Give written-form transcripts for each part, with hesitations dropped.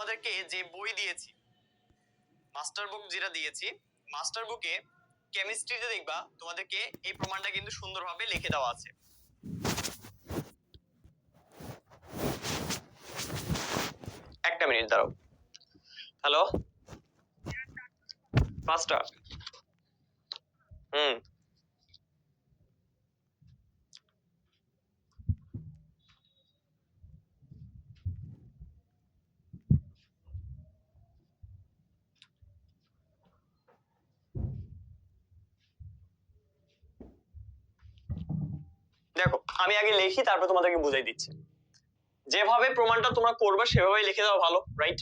তোমাদেরকে যে বই দিয়েছি, মাস্টার বুক যেটা দিয়েছি, মাস্টার বুকে কেমিস্ট্রিতে দেখবা তোমাদেরকে এই প্রমাণটা কিন্তু সুন্দরভাবে লিখে দেওয়া আছে। একটা মিনিট দাঁড়াও। Hello, master. দেখো, আমি আগে লিখি, তারপর তোমাদেরকে বুঝাই দিচ্ছি। যেভাবে প্রমাণটা তোমরা করবে সেভাবেই লিখে দেওয়া ভালো, রাইট?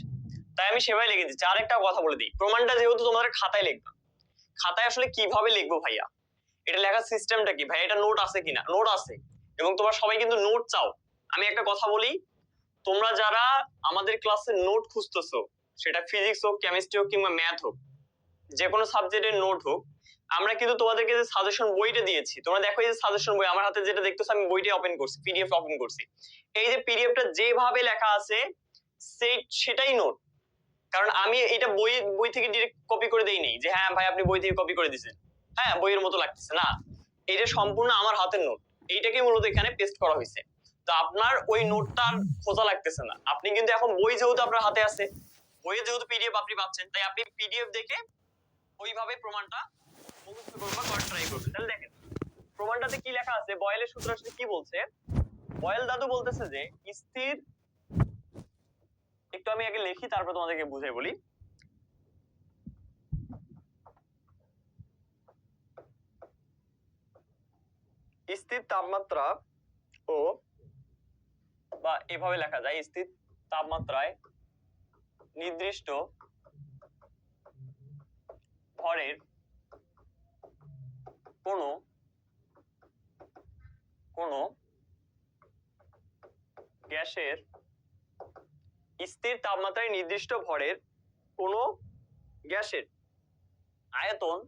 তাই আমি সেভাবে লিখে দিচ্ছি। আর একটা কথা বলে দিই, প্রমাণটা যেহেতু তোমাদের খাতায় লিখবা, খাতায় আসলে কিভাবে লিখবো ভাইয়া, এটা লেখার সিস্টেমটা কি ভাই, এটা নোট আছে কিনা? নোট আছে, এবং তোমরা সবাই কিন্তু নোট চাও। আমি একটা কথা বলি, তোমরা যারা আমাদের ক্লাসে নোট খুঁজতেছো, সেটা ফিজিক্স হোক, কেমিস্ট্রি হোক, কিংবা ম্যাথ হোক, যে কোনো সাবজেক্টের নোট হোক, আমরা কিন্তু তোমাদেরকে যে সাজেশন বইটা দিয়েছি, তোমরা দেখো এই যে সাজেশন বই আমার হাতে যেটা দেখতেছো, আমি বইটা ওপেন করছি, পিডিএফ ওপেন করছি। এই যে পিডিএফটা যেভাবে লেখা আছে সেটাই নোট। কারণ আমি এটা বই থেকে ডিরেক্ট কপি করে দেই নেই যে হ্যাঁ ভাই আপনি বই থেকে কপি করে দিয়েছেন, হ্যাঁ বইয়ের মতো লাগতেছে না, এটা সম্পূর্ণ আমার হাতের নোট। এইটাকে মূলত এখানে পেস্ট করা হয়েছে। তো আপনার ওই নোটটার খোঁজা লাগতেছে না, আপনি কিন্তু এখন বই যেহেতু আপনার হাতে আছে, বইয়ে যেহেতু পিডিএফ আপনি পাচ্ছেন, তাই আপনি পিডিএফ দেখে ওইভাবে প্রমাণটা মুখস্থ করবেন বা করার ট্রাই করবেন। তাহলে দেখেন প্রমাণটাতে কি লেখা আছে, বয়েলের সূত্র আসলে কি বলছে। বয়েল দাদু বলতেছে যে স্থির, একটু আমি আগে লিখি তারপর তোমাদেরকে বুঝাই বলি। স্থির তাপমাত্রা ও, বা এভাবে লেখা যায়, স্থির তাপমাত্রায় নির্দিষ্ট ভরের কোনো কোনো গ্যাসের, স্থির তাপমাত্রায় নির্দিষ্ট ভরের কোনো গ্যাসের আয়তন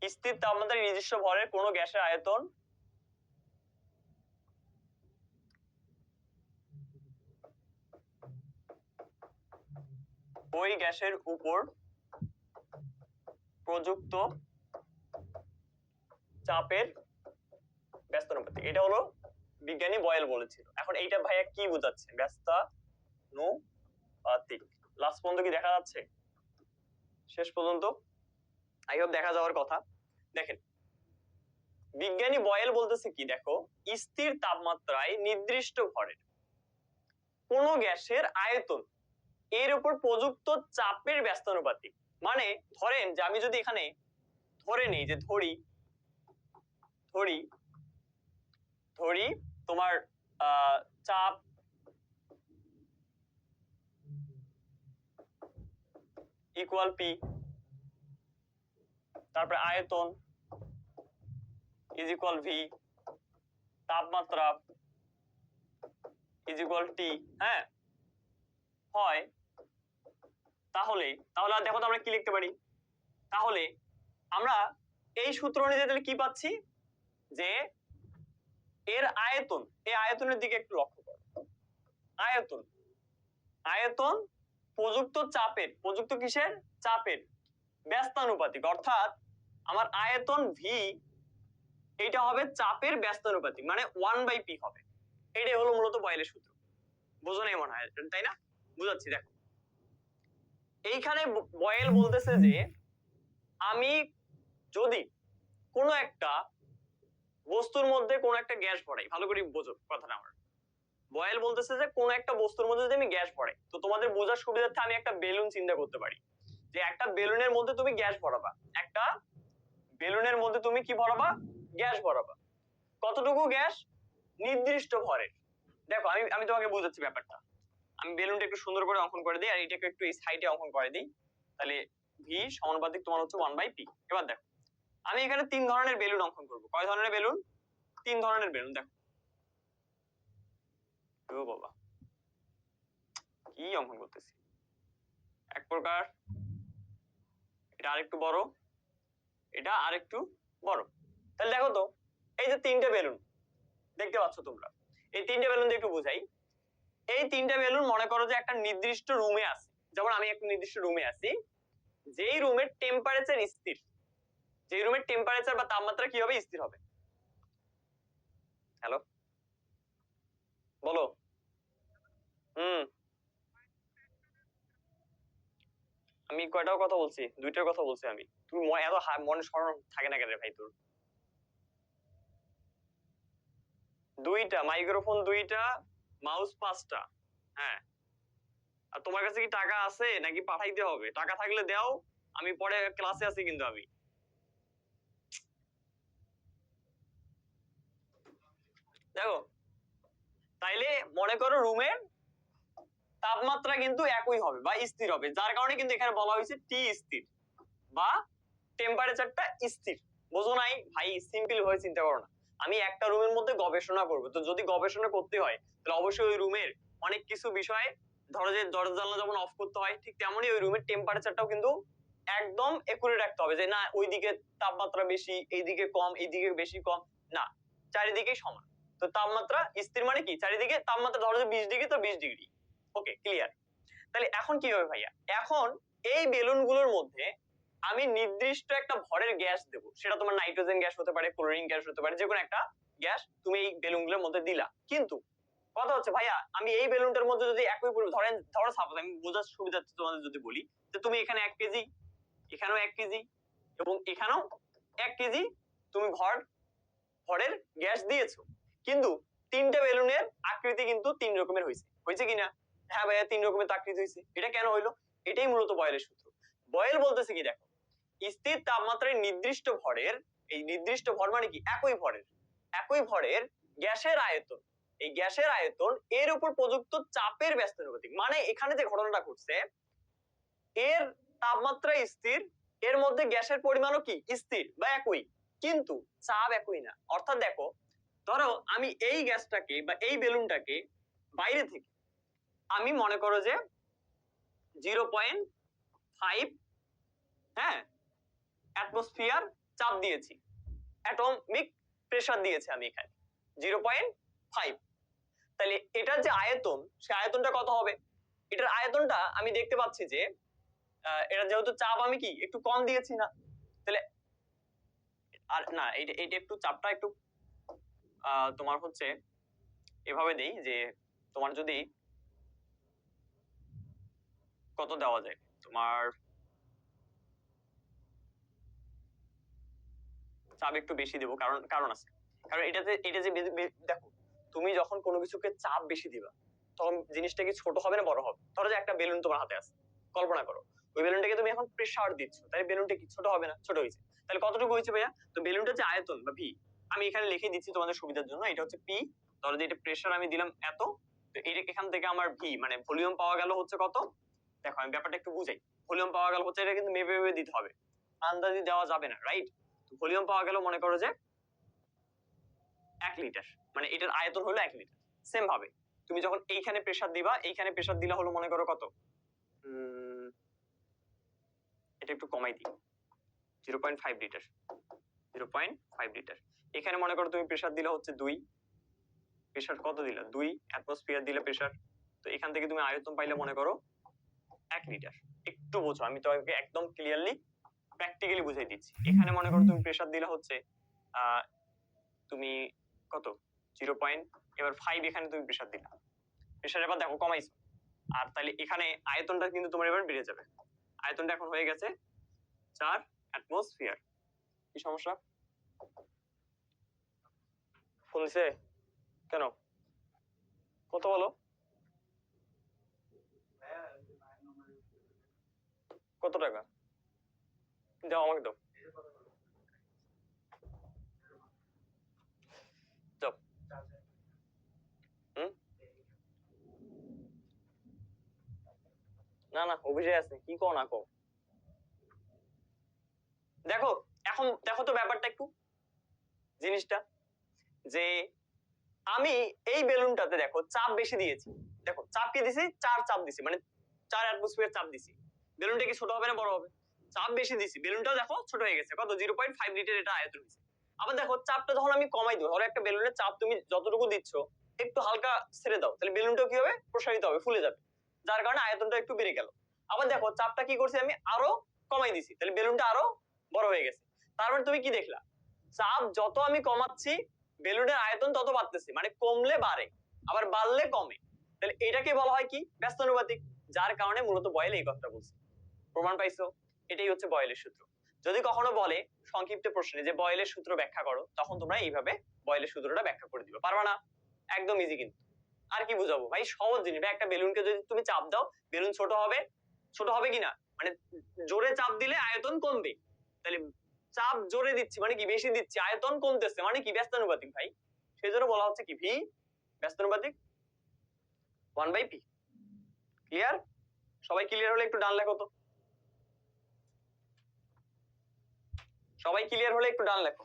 স্থির তাপমাত্রায় নির্দিষ্ট ভরের কোনো গ্যাসের আয়তন ওই গ্যাসের উপর প্রযুক্ত চাপের ব্যস্তানুপাতিক। এটা হলো বিজ্ঞানী বয়েল বলেছিল। এখন এইটা ভাইয়া কি বোঝাচ্ছে, ব্যস্তানুপাতিক। লাস্ট পর্যন্ত কি দেখা যাচ্ছে? শেষ পর্যন্ত আই হোপ দেখা যাওয়ার কথা। দেখেন বিজ্ঞানী বয়েল বলতেছে কি, দেখো স্থির তাপমাত্রায় নির্দিষ্ট ভরের কোন গ্যাসের আয়তন এর উপর প্রযুক্ত চাপের ব্যস্তানুপাতিক। মানে ধরেন যে আমি যদি এখানে ধরে নেই যে ধরি তোমার চাপ ইকুয়াল পি, তারপরে আয়তন ইজ ইকুয়াল ভি, তাপমাত্রা ইজ ইকুয়াল টি, হ্যাঁ হয়, তাহলে আর দেখো তো আমরা কি লিখতে পারি। তাহলে আমরা এই সূত্র অনুযায়ী কি পাচ্ছি, যে এর আয়তন, এই আয়তনের দিকে একটু লক্ষ্য করো। আয়তন প্রযুক্ত চাপের, প্রযুক্ত কিসের? চাপের ব্যস্তানুপাতিক। অর্থাৎ আমার আয়তন ভি, এটা হবে চাপের ব্যস্তানুপাতিক, মানে 1/p হবে। এটাই হলো মূলত বয়েলের সূত্র। বোঝো নাই মনে হয়, তাই না? বুঝাচ্ছি, দেখো এইখানে বয়েল বলতেছে যে আমি যদি কোনো একটা বস্তুর মধ্যে কোনো একটা গ্যাস ভরাই, ভালো করে বোঝো কথাটা আমার। বয়েল বলতেছে যে কোনো একটা বস্তুর মধ্যে যদি আমি গ্যাস ভরাই, তো তোমাদের বোঝার সুবিধার্থে আমি একটা বেলুন চিন্তা করতে পারি, যে একটা বেলুনের মধ্যে তুমি গ্যাস ভরাবা, একটা বেলুনের মধ্যে তুমি কি ভরাবা? গ্যাস ভরাবা। কতটুকু গ্যাস? নির্দিষ্ট ভরের। দেখো আমি তোমাকে বুঝাচ্ছি ব্যাপারটা। আমি বেলুনটা একটু সুন্দর করে অঙ্কন করে দিই, আর এটাকে একটু এই সাইডে অঙ্কন করে দিই, তাহলে ভি সমানুপাতিক তোমার হচ্ছে 1/p। এবার দেখো আমি এখানে 3 ধরনের বেলুন অঙ্কন করব। কয় ধরনের বেলুন? 3 ধরনের বেলুন। দেখো ও বাবা কি অঙ্কন করতেছি, এক প্রকার এটা আরেকটু বড়, এটা আরেকটু বড়। তাহলে দেখো তো এই যে 3টে বেলুন, দেখতে পাচ্ছ তোমরা। এই তিনটে বেলুন দিয়ে একটু বোঝাই। এই তিনটে বেলুন মনে করো যে একটা নির্দিষ্ট রুমে আছে, যেমন আমি একটা নির্দিষ্ট রুমে আছি, যেই রুমের টেম্পারেচার স্থির, যেই রুমের টেম্পারেচার বা তাপমাত্রা কি হবে, স্থির হবে। হ্যালো, বলো। হুম, আমি কয়টার কথা বলছি? দুইটার কথা বলছি আমি। তুমি এত মনে স্মরণ থাকে না কেন ভাই তোর? দুইটা মাইক্রোফোন, দুইটা মাউস, পাঁচটা। হ্যাঁ, আর তোমার কাছে কি টাকা আছে নাকি পাঠাইতে হবে? টাকা থাকলে দাও, আমি পরে ক্লাসে আছি কিন্তু আমি। দেখো, তাইলে মনে করো রুমের তাপমাত্রা কিন্তু একই হবে বা স্থির হবে, যার কারণে কিন্তু এখানে বলা হয়েছে টি স্থির বা টেম্পারেচারটা স্থির। বোঝো নাই ভাই? সিম্পল ভাবে চিন্তা করো না। আমি একটা রুমের মধ্যে গবেষণা করব, তো যদি গবেষণা করতে হয় তাহলে অবশ্যই ওই রুমের অনেক কিছু বিষয়, ধরো যে দরজা জানলা যেমন অফ করতে হয়, ঠিক তেমনই ওই রুমের টেম্পারেচারটাও কিন্তু একদম একুরেট রাখতে হবে, যে না ওইদিকে তাপমাত্রা বেশি, এইদিকে কম, এইদিকে বেশি কম না, চারিদিকেই সমান। তো তাপমাত্রা স্থির মানে কি, চারিদিকে তাপমাত্রা ধরো যে 20 ডিগ্রি তো 20 ডিগ্রি। ওকে, ক্লিয়ার? তাহলে এখন কি হবে ভাইয়া? এখন এই বেলুন গুলোর মধ্যে আমি নির্দিষ্ট একটা ভরের গ্যাস দেবো, সেটা তোমার নাইট্রোজেন গ্যাস হতে পারে, ক্লোরিন গ্যাস হতে পারে, যে কোনো একটা গ্যাস তুমি এই বেলুন গুলোর মধ্যে দিলা। কিন্তু কথা হচ্ছে ভাইয়া, আমি এই বেলুনটার মধ্যে যদি একই ধরো সাপোজ আমি বোঝার সুবিধার্থে তোমাদের যদি বলি, যে তুমি এখানে 1 কেজি, এখানেও 1 কেজি এবং এখানেও 1 কেজি তুমি ভরের গ্যাস দিয়েছো, কিন্তু তিনটা বেলুনের আকৃতি কিন্তু 3 রকমের হয়েছে, হয়েছে কিনা? হ্যাঁ ভাইয়া, 3 রকমের আকৃতি হয়েছে। এটা কেন হইলো? এটাই মূলত বয়েলের সূত্র। বয়েল বলতেছে কি, দেখো, স্থির তাপমাত্রায় নির্দিষ্ট ভরের, এই নির্দিষ্ট ভর মানে কি, একই ভরের গ্যাসের আয়তন, এই গ্যাসের আয়তন এর উপর প্রযুক্ত চাপের ব্যস্তানুপাতিক। মানে এখানে যে ঘটনাটা ঘটছে, এর তাপমাত্রা স্থির, এর মধ্যে গ্যাসের পরিমাণও কি স্থির বা একই, কিন্তু চাপ একই না। অর্থাৎ দেখো, ধরো আমি এই গ্যাসটাকে বা এই বেলুনটাকে বাইরে থেকে আমি মনে করো যে 0.5, হ্যাঁ, অ্যাটমসফিয়ার চাপ দিয়েছি, অ্যাটমিক প্রেসার দিয়েছি আমি এখানে 0.5। তাহলে এটার যে আয়তন, সে আয়তনটা কত হবে? এটার আয়তনটা আমি দেখতে পাচ্ছি যে এটা যেহেতু চাপ আমি কি একটু কম দিয়েছি না, তাহলে আর না, এইটা একটু চাপটা একটু তোমার হচ্ছে এভাবে দেই, যে তোমার যদি কত দেওয়া যায়, তোমার চাপ একটু বেশি দেবো, কারণ আছে। কারণ এটা যে দেখো, তুমি যখন কোনো কিছুকে চাপ বেশি দিবা, তখন জিনিসটা কি ছোট হবে না বড় হবে? ধরো যে একটা বেলুন তোমার হাতে আছে, কল্পনা করো ওই বেলুনটাকে তুমি এখন প্রেসার দিচ্ছ, তাই বেলুনটা কি ছোট হবে না? ছোট হয়েছে। তাহলে কতটুকু হয়েছে ভাইয়া? তো বেলুনটা যে আয়তন বা ভি, আমি এখানে লিখে দিচ্ছি তোমাদের সুবিধার জন্য, এটা হচ্ছে পি। ধরো যে এটা প্রেসার আমি দিলাম এত, তো এখান থেকে আমার ভি মানে ভলিউম পাওয়া গেল হচ্ছে কত। দেখো আমি ব্যাপারটা একটু বুঝাই। ভলিউম পাওয়া গেল হচ্ছে, এটা কিন্তু মেপে মেপে দিতে হবে, আন্দাজি দেওয়া যাবে না, রাইট? ভলিউম পাওয়া গেল মনে করো যে 1 লিটার, মানে এটার আয়তন হলো 1 লিটার। সেম ভাবে তুমি যখন এইখানে প্রেসার দিবা, এইখানে প্রেসার দিলা হলো মনে করো কত, এটা একটু কমাই দিই, 0.5 লিটার, 0.5 লিটার। এখানে মনে করো তুমি প্রেসার দিলা হচ্ছে 2, প্রেসার কত দিলা, 2 অ্যাটমসফিয়ার দিলা প্রেসার, তো এখান থেকে তুমি আয়তন পাইলে মনে করো 1 লিটার। একটু বোঝো, আমি তোমাকে একদম ক্লিয়ারলি প্র্যাকটিক্যালি বুঝাই দিচ্ছি। এখানে মনে করো তুমি প্রেসার দিলা হচ্ছে তুমি কত, 0. এবার 5 এখানে তুমি প্রেসার দিলা, প্রেসার এবার দেখো কমাইছো, আর তাহলে এখানে আয়তনটা কিন্তু তোমার এবার বেড়ে যাবে। আয়তনটা এখন হয়ে গেছে 4 অ্যাটমসফিয়ার। কি সমস্যা? ফোন দিছে কেন? কত বলো? কত টাকা? দাও আমাকে, দাও, দাও। হুম, না না, অভিষেক আছে, কি কও না কও। দেখো, এখন দেখো তো ব্যাপারটা একটু, জিনিসটা যে আমি এই বেলুনটাতে দেখো চাপ বেশি দিয়েছি, দেখো চাপ কি দিছি, 4 চাপ দিছি, মানে 4 অ্যাটমসফিয়ার চাপ দিছি। বেলুনটা কি ছোট হবে না বড় হবে? চাপ বেশি দিছি, বেলুনটাও দেখো ছোট হয়ে গেছে, কত, 0.5 লিটার এটা আয়তন হয়েছে। আবার দেখো চাপটা যখন আমি কমাই দিই, ধরো একটা বেলুনের চাপ তুমি যতটুকু দিচ্ছ একটু হালকা ছেড়ে দাও, তাহলে বেলুনটা কি হবে, প্রসারিত হবে, ফুলে যাবে, যার কারণে আয়তনটা একটু বেড়ে গেল। আবার দেখো চাপটা কি করছি আমি, আরো কমাই দিছি, তাহলে বেলুনটা আরো বড় হয়ে গেছে। তার মানে তুমি কি দেখলা, চাপ যত আমি কমাচ্ছি বেলুনের আয়তন তত বাড়তেছে, মানে কমলে বাড়ে আবার বাড়লে কমে, তাহলে এটাকে বলা হয় কি, ব্যস্তানুপাতিক। যার কারণে মূলত বয়েল এই কথাটা বলছে। প্রমাণ পাইছো? এটাই হচ্ছে বয়েলের সূত্র। যদি কখনো বলে সংক্ষিপ্ত প্রশ্নে যে বয়েলের সূত্র ব্যাখ্যা করো, তখন তোমরা এইভাবে বয়েলের সূত্রটা ব্যাখ্যা করে দিবে। পারবা না? একদম ইজি কিন্তু। আর কি বুঝাবো ভাই, সহজ জিনিস। একটা বেলুনকে যদি তুমি চাপ দাও, বেলুন ছোট হবে, ছোট হবে কিনা, মানে জোরে চাপ দিলে আয়তন কমবে, তাহলে চাপ জোরে দিচ্ছি মানে কি, বেশি দিচ্ছি, আয়তন কমতেছে, মানে কি, ব্যস্তানুপাতিক ভাই। সেই জন্য বলা হচ্ছে কি, ভি ব্যস্তানুপাতিক 1/p। ক্লিয়ার? সবাই ক্লিয়ার হলে একটু ডান লেখো তো, সবাই ক্লিয়ার হলে একটু ডান লেখো।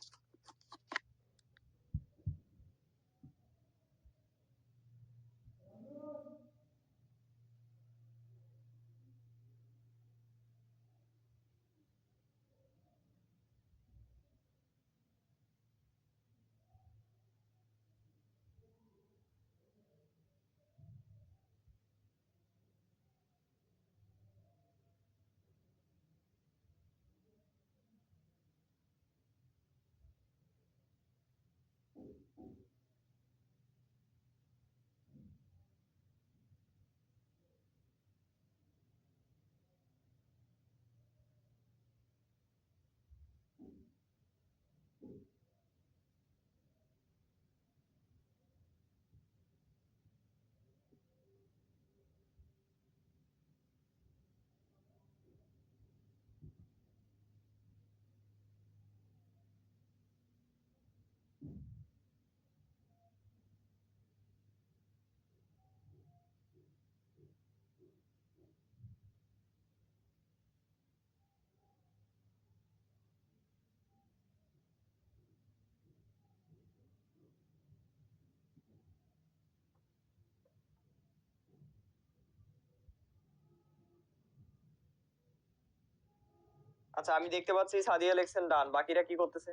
আচ্ছা, আমি দেখতে পাচ্ছি সাদিয়া লেখছেন ডান, বাকিরা কি করতেছে?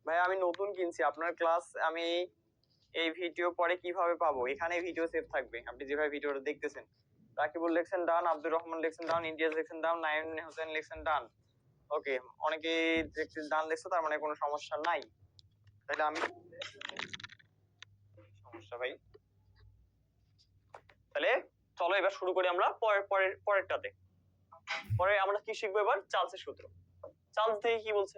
ভাই আমি নতুন কিনছি, আপনার ক্লাস আমি এই ভিডিও পরে কিভাবে পাবো? এখানে ভিডিও সেভ থাকবে, আপনি যেভাবে ভিডিওটা দেখতেছেন। রাকিবুল লেখছেন ডান, আব্দুর রহমান লেখছেন ডান, ইন্ডিয়াস লেখছেন ডান, নাইম হোসেন লেখছেন ডান। ওকে, অনেকে ডান লেখছে, তার মানে কোনো সমস্যা নাই। তাহলে আমি সমস্যা ভাই, তাহলে চলো এবার শুরু করি আমরা পরেরটাতে। পরে আমরা কি শিখবো এবার, চার্লসের সূত্র। চার্লস দেখি কি বলছে।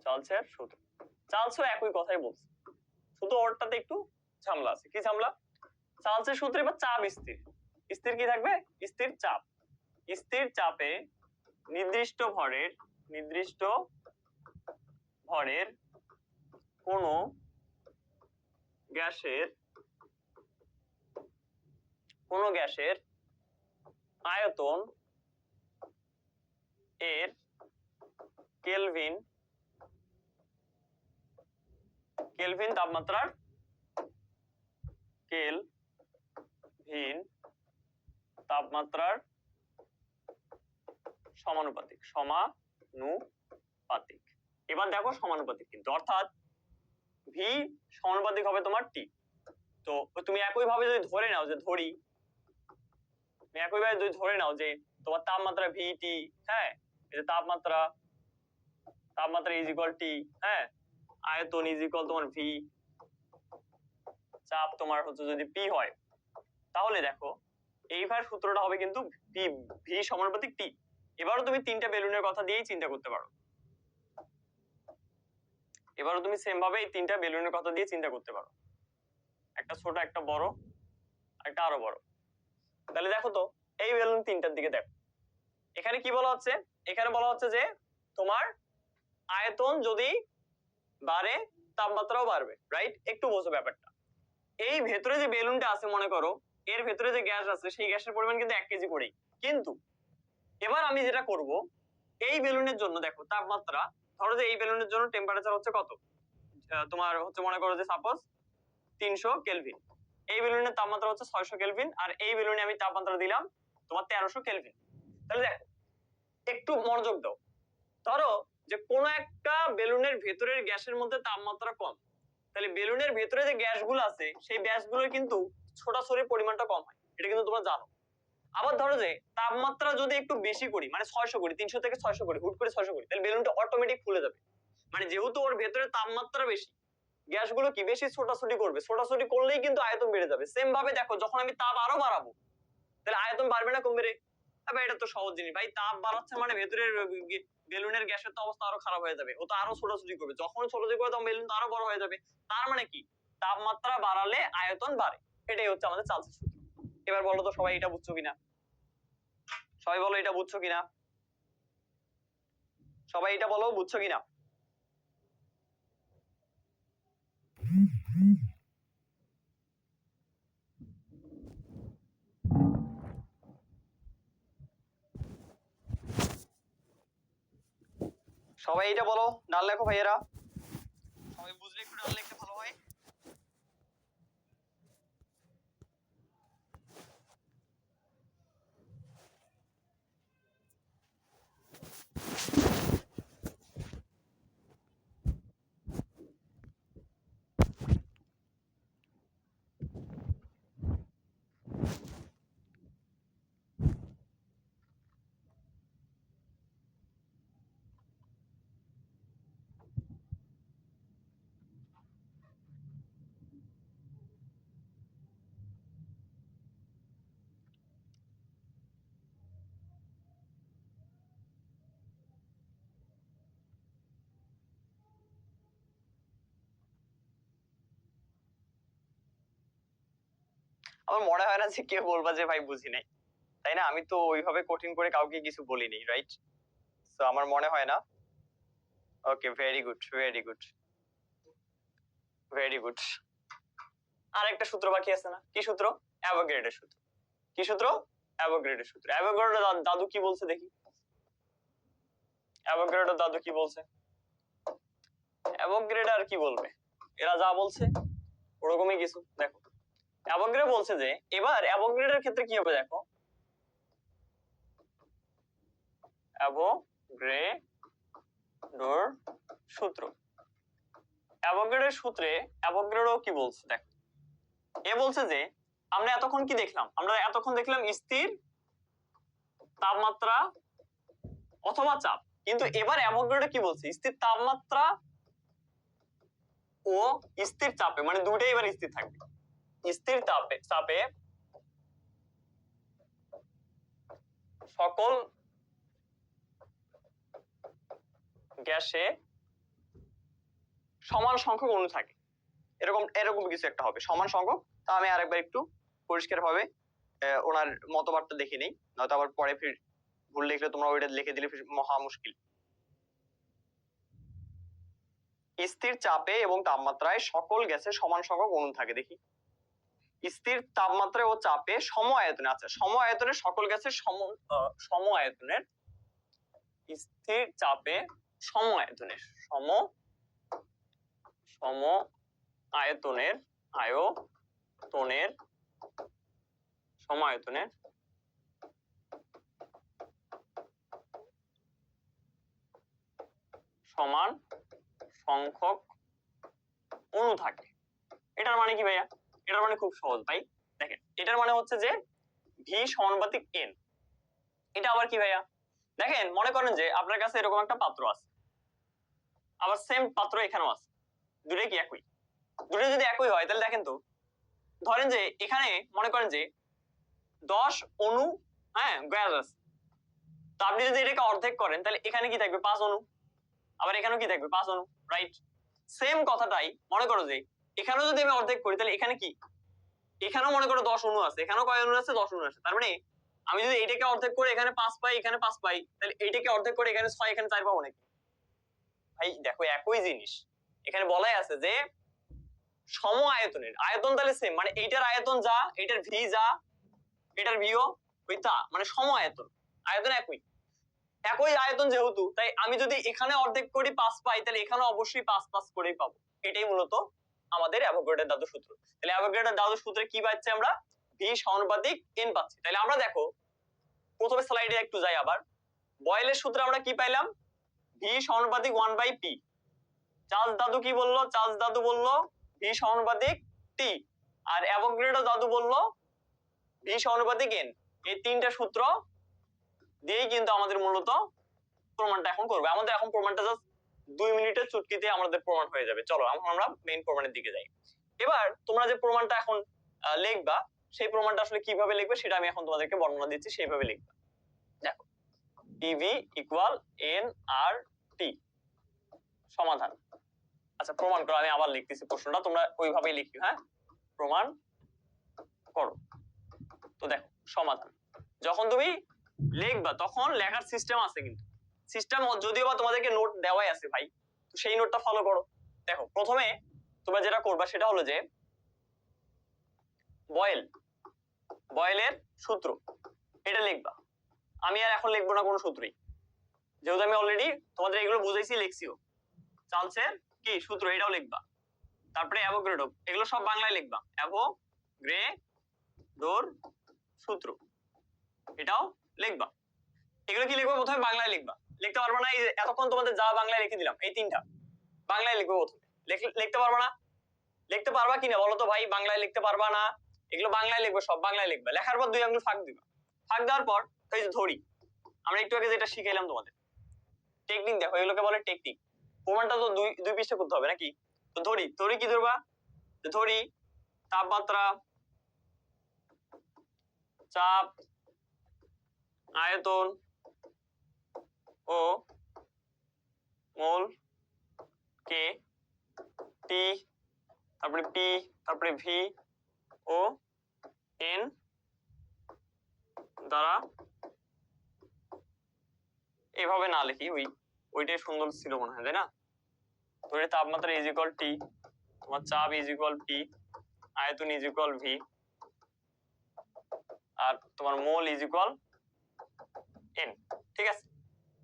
চার্লসের সূত্র, চার্লসও একই কথাই বলছে, শুধু ওরটাতে একটু ঝামেলা আছে। কি ঝামেলা? চার্লসের সূত্রে এবার চাপ স্থির, স্থির কি থাকবে, স্থির চাপ। স্থির চাপে নির্দিষ্ট ভরের কোন গ্যাসের আয়তন এর কেলভিন তাপমাত্রার সমানুপাতিক। এবার দেখো সমানুপাতিক কিন্তু, অর্থাৎ ভি সমানুপাতিক হবে তোমার টি। তো তুমি একই ভাবে যদি ধরে নাও যে তোমার তাপমাত্রা ভিটি, হ্যাঁ, এই যে তাপমাত্রা ইজ ইকুয়াল টি, হ্যাঁ, আয়তন ইজ ইকুয়াল তোমার ভি, চাপ তোমার হচ্ছে যদি পি হয়, তাহলে দেখো এইবার সূত্রটা হবে কিন্তু ভি সমানুপাতিক টি। এবারও তুমি তিনটা বেলুনের কথা দিয়েই চিন্তা করতে পারো, এবারও তুমি সেম ভাবে এই তিনটা বেলুনের কথা দিয়ে চিন্তা করতে পারো, একটা ছোট, একটা বড়, একটা আরো বড়। তাহলে দেখো তো এই বেলুন তিনটার দিকে দেখো, এখানে কি বলা হচ্ছে, এখানে বলা হচ্ছে যে তোমার আয়তন যদি বাড়ে তাপমাত্রাও বাড়বে, রাইট? একটু বোঝো ব্যাপারটা। এই ভেতরে যে বেলুনটা আছে মনে করো, এর ভেতরে যে গ্যাস আছে সেই গ্যাসের পরিমাণ কিন্তু 1 কেজি করেই। কিন্তু এবার আমি যেটা করব, এই বেলুনের জন্য দেখো তাপমাত্রা, ধরো যে এই বেলুনের জন্য টেম্পারেচার হচ্ছে কত, তোমার হচ্ছে মনে করো যে সাপোজ 300 কেলভিন। এই বেলুনের তাপমাত্রা হচ্ছে 600 কেলভিন, আর এই বেলুনে আমি তাপমাত্রা দিলাম তোমার 1300 কেলভিন। তাহলে দেখো একটু মনোযোগ দাও, ধরো যে কোন একটা বেলুনের ভেতরের গ্যাসের মধ্যে তাপমাত্রা কম, তাহলে বেলুনের ভেতরে যে গ্যাসগুলো আছে সেই গ্যাসগুলোর কিন্তু ছোটাছড়ি পরিমাণটা কম হয়, এটা কিন্তু তোমরা জানো। আবার ধরো যে তাপমাত্রা যদি একটু বেশি করি, মানে 600 করি, 300 থেকে 600 করি, হুট করে 600 করি, তাহলে বেলুনটা অটোমেটিক ফুলে যাবে। মানে যেহেতু ওর ভেতরে তাপমাত্রা বেশি, গ্যাসগুলো কি বেশি ছোটাছুটি করবে, ছোটাছুটি করলেই কিন্তু আয়তন বেড়ে যাবে। সেম ভাবে দেখো যখন আমি তাপ আরো বাড়াবো তাহলে আয়তন বাড়বে না কমবে রে? ভাই এটা তো সহজ জিনিস ভাই, তাপ বাড়াচ্ছে মানে ভেতরের বেলুনের গ্যাসের তো অবস্থা আরো খারাপ হয়ে যাবে, ও তো আরো ছোটাছুটি করবে, যখন ছোটাছুটি করবে তখন বেলুন তো আরো বড় হয়ে যাবে। তার মানে কি তাপমাত্রা বাড়ালে আয়তন বাড়ে, এটাই হচ্ছে আমাদের চার্লসের সূত্র। এবার বলো তো সবাই এটা বুঝছো কিনা, সবাই বলো এটা বুঝছো কিনা, সবাই এটা বলো বুঝছো কিনা। সবাই এটা বলো, ডাল লেখো ভাইয়েরা, সবাই বুঝলে একটু ডাল লিখতে ভালো হয়। আমার মনে হয় না যে কেউ বলবা যে ভাই বুঝি নাই, তাই না? আমি তো ওইভাবে কঠিন করে কাউকে কিছু বলিনি, রাইট? তো আমার মনে হয় না। Okay, very good, very good, very good. আর একটা সূত্র বাকি আছে না, কি সূত্র? অ্যাভোগাড্রোর সূত্র। কি সূত্র? অ্যাভোগাড্রোর সূত্র। অ্যাভোগাড্রোর দাদু কি বলছে দেখি, অ্যাভোগাড্রোর দাদু কি বলছে? অ্যাভোগাড্রো আর কি বলবে, এরা যা বলছে ওরকমই কিছু। দেখো অ্যাভোগাড্রো বলছে যে, এবার অ্যাভোগাড্রোর ক্ষেত্রে কি হবে দেখো, অ্যাভোগাড্রোর সূত্র। অ্যাভোগাড্রোর সূত্রে অ্যাভোগাড্রো কি বলছে দেখো, এ বলছে যে আমরা এতক্ষণ কি দেখলাম, আমরা এতক্ষণ দেখলাম স্থির তাপমাত্রা অথবা চাপ, কিন্তু এবার অ্যাভোগাড্রো কি বলছে, স্থির তাপমাত্রা ও স্থির চাপে, মানে দুটোই এবার স্থির থাকবে। স্থির চাপে সকল গ্যাসে সমান সংখ্যক অণু থাকে, এরকম এরকম কিছু একটা হবে, সমান সংখ্যক। তা আমি আরেকবার একটু পরিষ্কার ভাবে ওনার মতবাদটা দেখে নেই, নয়তো আবার পরে ফির ভুল লিখলে তোমরা ওইটা লিখে দিলে মহা মুশকিল। স্থির চাপে এবং তাপমাত্রায় সকল গ্যাসের সমান সংখ্যক অণু থাকে, দেখি স্থির তাপমাত্রায় ও চাপে সম আয়তনে, আচ্ছা সম আয়তনে সকল গ্যাসের সম আয়তনের, স্থির চাপে সম আয়তনের সম আয়তনের সম আয়তনের সমান সংখ্যক অণু থাকে। এটার মানে কি ভাইয়া? এটার মানে খুব সহজ ভাই, দেখেন এটার মানে হচ্ছে যে ভি সমানুপাতিক এন। এটা আবার কি ভাইয়া? দেখেন মনে করেন যে আপনার কাছে এরকম একটা পাত্র আছে, আবার সেম পাত্র এখানেও আছে, দুটোই কি একই? দুটো যদি একই হয় তাহলে দেখেন তো, ধরেন যে এখানে মনে করেন যে 10 অণু হ্যাঁ গ্যাস আছে, তো আপনি যদি এটাকে অর্ধেক করেন তাহলে এখানে কি থাকবে? 5 অণু। আবার এখানেও কি থাকবে? 5 অণু, রাইট? সেম কথাটাই মনে করো যে এখানেও যদি আমি অর্ধেক করি তাহলে এখানে কি, এখানেও মনে করো 10 অণু আছে, এখানেও কয় অণু আছে? 10 অণু আছে। তার মানে আমি যদি এইটাকে অর্ধেক করে এখানে 5 পাই, এখানে 5 পাই, তাহলে এইটাকে অর্ধেক করে এখানে 6, এখানে 4 পাবো নাকি? ভাই দেখো একই জিনিস এখানে বলাই আছে যে সম আয়তনের, আয়তন তাহলে সেম, মানে এইটার আয়তন যা, এটার ভি যা, এটার ভিও ওই তা, মানে সম আয়তন, আয়তন একই। একই আয়তন যেহেতু, তাই আমি যদি এখানে অর্ধেক করি 5 পাই, তাহলে এখানে অবশ্যই 5 করেই পাবো। এটাই মূলত আমাদের অ্যাভোগাড্রোর ধাতুর সূত্র। তাহলে অ্যাভোগাড্রোর ধাতুর সূত্রে কি পাচ্ছি আমরা? ভি সমানুপাতিক এন পাচ্ছি। তাহলে আমরা দেখো প্রথমে স্লাইডে একটু যাই আবার। বয়েলের সূত্রে আমরা কি পাইলাম? ভি সমানুপাতিক 1/p। চার্লস ধাতু কি বললো? চার্লস ধাতু বললো ভি সমানুপাতিক টি, আর অ্যাভোগাড্রো ধাতু বললো ভি সমানুপাতিক এন। এই তিনটা সূত্র দিয়েই কিন্তু আমাদের মূলত প্রমাণটা এখন করবো। আমাদের এখন প্রমাণটা জাস্ট 2 মিনিটের চুটকিতে আমাদের প্রমাণ হয়ে যাবে। চলো এখন আমরা মেইন প্রমাণের দিকে যাই। এবার তোমরা যে প্রমাণটা এখন লিখবা, সেই প্রমাণটা আসলে কিভাবে লিখবে সেটা আমি এখন তোমাদেরকে বর্ণনা দিচ্ছি, সেইভাবে লিখবা। দেখো পিভি ইকুয়াল এন আর টি। সমাধান। আচ্ছা প্রমাণ করো। আমি আবার লিখতেছি প্রশ্নটা, তোমরা ওইভাবেই লিখো। হ্যাঁ, প্রমাণ করো। তো দেখো সমাধান যখন তুমি লিখবা তখন লেখার সিস্টেম আছে, কিন্তু সিস্টেম যদিও বা তোমাদেরকে নোট দেওয়াই আছে ভাই, তো সেই নোটটা ফলো করো। দেখো প্রথমে তোমরা যেটা করবা সেটা হলো যে বয়েলের সূত্র এটা লিখবা। আমি আর এখন লিখবো না কোনো সূত্রই, যেহেতু আমি অলরেডি তোমাদের এগুলো বুঝাইছি, লিখছিও। চার্লসের কি সূত্র এটাও লিখবা। তারপরে অ্যাভোগাড্রো, এগুলো সব বাংলায় লিখবা। অ্যাভোগাড্রোর সূত্র এটাও লিখবা। এগুলো কি লিখবো? প্রথমে বাংলায় লিখবা। লিখতে পারবা না? এই এতক্ষণ তোমাদের যা বাংলায় লিখে দিলাম এই তিনটা বাংলায় লিখবো প্রথমে। লিখতে পারবা না? লিখতে পারবা কিনা বলো তো ভাই? বাংলায় লিখতে পারবা না? এগুলো বাংলায় লিখবো, সব বাংলায় লিখবা। লেখার পর 2 আঙ্গুল ফাঁক দিবা। ফাঁক দেওয়ার পর এই যে ধরি, আমরা একটু আগে যেটা শিখাইলাম তোমাদের টেকনিক, দেখো এগুলোকে বলে টেকনিক। প্রমাণটা তো দুই পৃষ্ঠা করতে হবে নাকি? তো ধরি কি ধরবা? ধরি তাপমাত্রা, চাপ, আয়তন ও মোল কে, টি, তারপরে পি, তারপরে ভি ও এন দ্বারা, এভাবে না লিখি, ওইটাই সুন্দর ছিল মনে হয়, তাই না? ধরে তাপমাত্রা ইজ ইকুয়াল টি, তোমার চাপ ইজ ইকুয়াল পি, আয়তন ইজ ইকুয়াল ভি, আর তোমার মোল ইজ ইকুয়াল এন। ঠিক আছে,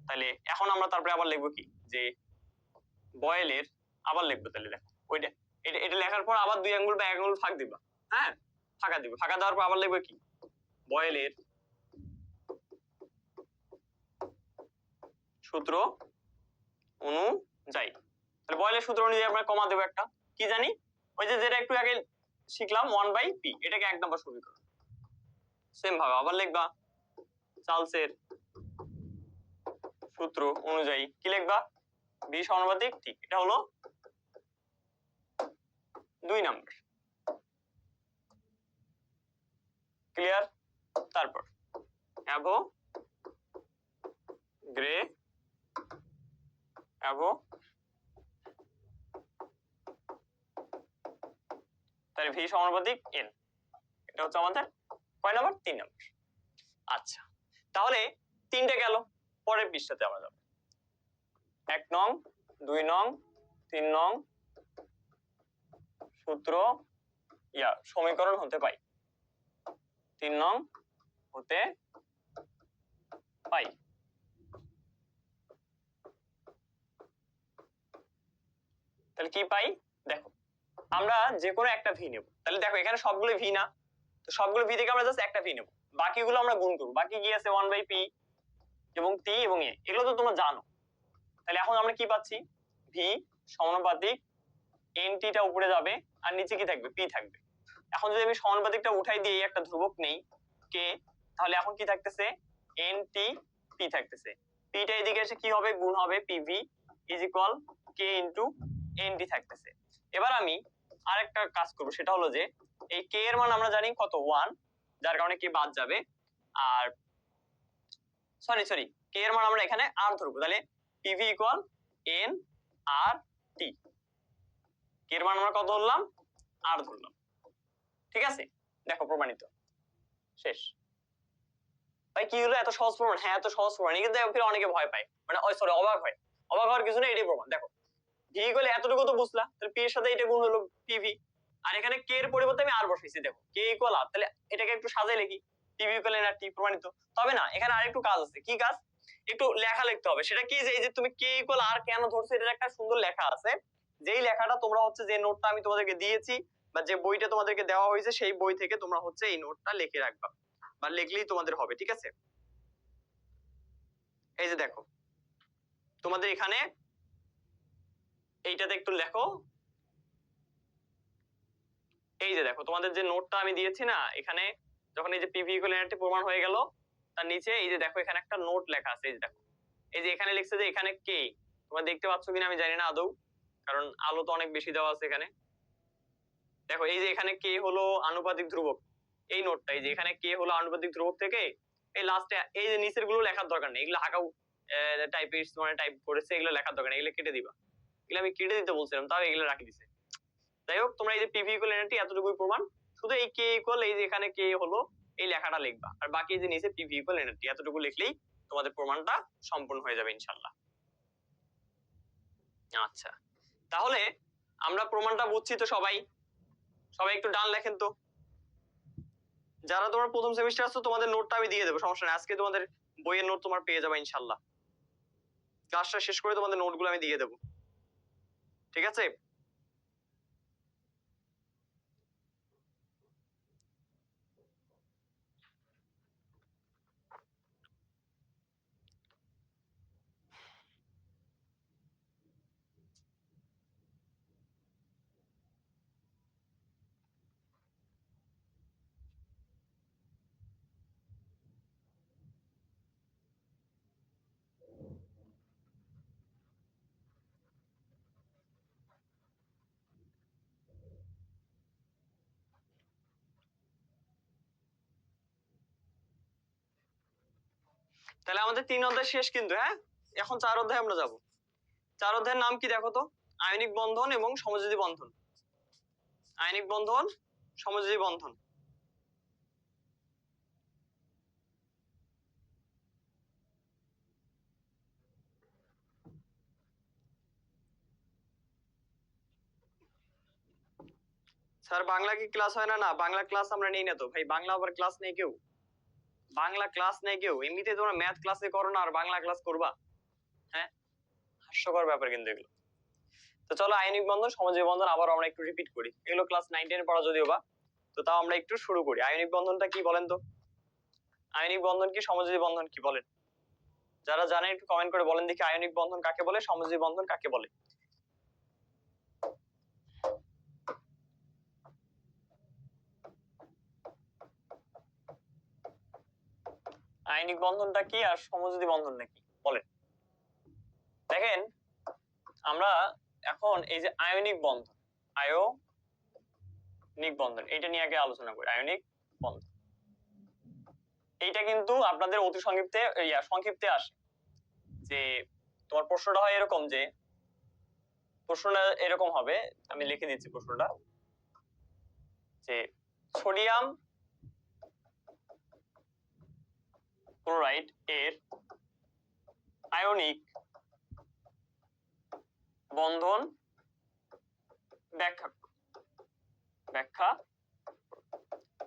তাহলে এখন আমরা তারপরে আবার লিখবো কি, যে বয়েলের আবার লিখবো। তাহলে দেখো ওইটা এটা লেখার পর আবার 2 আঙ্গুল বা 1 আঙ্গুল ফাঁক দিবা। হ্যাঁ, ফাঁকা দিব। ফাঁকা দেওয়ার পর আবার লিখবো কি, বয়েলের সূত্র অনুযায়ী। তাহলে বয়েলের সূত্র অনুযায়ী আমরা কমা দেবো একটা, কি জানি ওই যে যেটা একটু আগে শিখলাম 1/p, এটাকে 1 নম্বর সমীকরণ। সেম ভাবে আবার লিখবা চার্লসের সূত্র অনুযায়ী কি লিখবা? ভি সমানুপাতিক টি, এটা হলো 2 নম্বর। ক্লিয়ার? তারপর তাহলে ভি সমানুপাতিক এন, এটা হচ্ছে আমাদের কয় নাম্বার? 3 নাম্বার। আচ্ছা তাহলে 3টে গেল, পরের পৃষ্ঠাতে আমরা যাব। 1 নং, 2 নং, 3 নং সূত্র সমীকরণ হতে পাই। 3 নং হতে পাই। তাহলে কি পাই? দেখো আমরা যে কোনো একটা ভি নেব। তাহলে দেখো এখানে সবগুলো ভি না, তো সবগুলো ভি থেকে আমরা জাস্ট একটা ভি নেব, বাকিগুলো আমরা গুণ করব। বাকি কি আছে? 1/p এবং টি এবং এ, এগুলো তো তোমরা জানো। তাহলে এখন আমরা কি পাচ্ছি? ভি সমানুপাতিক এন টিটা উপরে যাবে আর নিচে কি থাকবে? পি থাকবে। এখন যদি আমি সমানুপাতিকটা উঠাই দিয়ে একটা ধ্রুবক নেই কে, তাহলে এখন কি থাকতেছে? এন টি পি থাকতেছে। পিটা এদিকে এসে কি হবে? গুণ হবে, PV is equal K into N T থাকতেছে। এবার আমি আরেকটা কাজ করব, সেটা হলো যে এই কে এর মান আমরা জানি কত? 1, যার কারণে কে বাদ যাবে। আর সরি কে এর মান আমরা এখানে আর ধরবো। তাহলে পিভি ইকুয়াল এন আর টি, কে এর মান আমরা কত ধরলাম? আর ধরলাম। ঠিক আছে, দেখো প্রমাণিত, শেষ। ভাই কি হলো? এত সহজ প্রমাণ? হ্যাঁ এত সহজ প্রমাণ, কিন্তু অনেকে ভয় পায়, মানে অবাক হয়। অবাক হওয়ার কিছু নেই, এটাই প্রমাণ। দেখো ভি গলে এতটুকু তো বুঝলা, তাহলে পি এর সাথে এটা গুণ হলো পিভি, আর এখানে কে এর পরিবর্তে আমি আর বসাইছি। দেখো কে ইকুয়াল আর, তাহলে এটাকে একটু সাজাই লিখি, পিভি ইকুয়াল এন আর টি, প্রমাণিত। তবে না, এখানে আরেকটু কাজ আছে। কি কাজ? একটু লেখা লিখতে হবে। সেটা কি, যে এই যে তুমি কে ইকুয়াল আর কেন ধরছো, এটার একটা সুন্দর লেখা আছে, যেই লেখাটা তোমরা হচ্ছে যে নোটটা আমি তোমাদেরকে দিয়েছি বা যে বইটা তোমাদেরকে দেওয়া হয়েছে সেই বই থেকে তোমরা হচ্ছে এই নোটটা লিখে রাখবা বা লিখলেই তোমাদের হবে, ঠিক আছে? এই যে দেখো তোমাদের এখানে এইটাতে একটু লেখো, এই যে দেখো তোমাদের যে নোটটা আমি দিয়েছি না এখানে, যখন এই যে পিভি ইকুইভ্যালেন্টটি প্রমাণ হয়ে গেল তার নিচে এই যে দেখো এখানে একটা নোট লেখা আছে, এই যে দেখো এই যে এখানে লিখছে যে এখানে কে, তোমরা দেখতে পাচ্ছ কিনা আমি জানি না আদৌ, কারণ আলো তো অনেক বেশি দেওয়া আছে এখানে। দেখো এই যে এখানে কে হলো আনুপাতিক ধ্রুবক, এই নোটটা এই যে এখানে কে হলো আনুপাতিক ধ্রুবক থেকে এই লাস্টে এই যে নিচের গুলো লেখার দরকার নেই, এগুলো হাকাউ টাইপিস্ট মানে টাইপ করেছে, এগুলো লেখার দরকার নেই, এগুলো কেটে দিবা, এগুলো আমি কেটে দিতে বলছিলাম তাও এগুলো রাখি দিছে। যাই হোক তোমরা এই যে পিভি ইকুইভ্যালেন্টটি এতটুকুই প্রমাণ, শুধু এই কে ইকুয়াল এই যে এখানে কে হলো এই লেখাটা লিখবা, আর বাকি যে নিচে পিভি ইকুইভ্যালেন্টটি এতটুকু লিখলেই তোমাদের প্রমাণটা সম্পূর্ণ হয়ে যাবে ইনশাআল্লাহ। আচ্ছা তাহলে আমরা প্রমাণটা বুঝছি তো সবাই, সবাই একটু ডান লেখেন তো। যারা তোমার প্রথম সেমিস্টার আছো তোমাদের নোটটা আমি দিয়ে দেবো, সমস্যা নেই, আজকে তোমাদের বইয়ের নোট তোমার পেয়ে যাবে ইনশাআল্লাহ, ক্লাসটা শেষ করে তোমাদের নোটগুলো আমি দিয়ে দেবো, ঠিক আছে? তাহলে আমাদের 3 অধ্যায় শেষ কিন্তু, হ্যাঁ এখন 4 অধ্যায়ে আমরা যাব। 4 অধ্যায়ের নাম কি দেখো তো, আয়নিক বন্ধন এবং সমযোজী বন্ধন। আয়নিক বন্ধন, সমযোজী বন্ধন। স্যার বাংলা কি ক্লাস হয় না? না বাংলা ক্লাস আমরা নেই না তো ভাই, বাংলা আবার ক্লাস নেই কেউ, বাংলা ক্লাস নেই কেউ, এমনিতে তোমরা ম্যাথ ক্লাসে করো না আর বাংলা ক্লাস করবা? হ্যাঁ হাস্যকর ব্যাপার কিন্তু এগুলো। তো চলো আয়নিক বন্ধন সমযোজী বন্ধন আবার আমরা একটু রিপিট করি, এগুলো ক্লাস 9 10 পড়া যদিও বা, তো তাও আমরা একটু শুরু করি। আয়নিক বন্ধনটা কি বলেন তো, আয়নিক বন্ধন কি সমযোজী বন্ধন কি বলেন? যারা জানেন একটু কমেন্ট করে বলেন দেখি আয়নিক বন্ধন কাকে বলে, সমযোজী বন্ধন কাকে বলে? আয়নিক বন্ধনটা কি আর সমযোজী বন্ধনটা কি বলেন? দেখেন আমরা এখন এই যে আয়নিক বন্ধন, আয়নিক বন্ধন এটা নিয়ে আগে আলোচনা করি। আয়নিক বন্ধন এইটা কিন্তু আপনাদের অতি সংক্ষিপ্তে আসে, যে তোমার প্রশ্নটা হয় এরকম, যে প্রশ্নটা এরকম হবে, আমি লিখে দিচ্ছি প্রশ্নটা, যে সোডিয়াম ক্লোরাইড এর আয়নিক বন্ধন ব্যাখ্যা,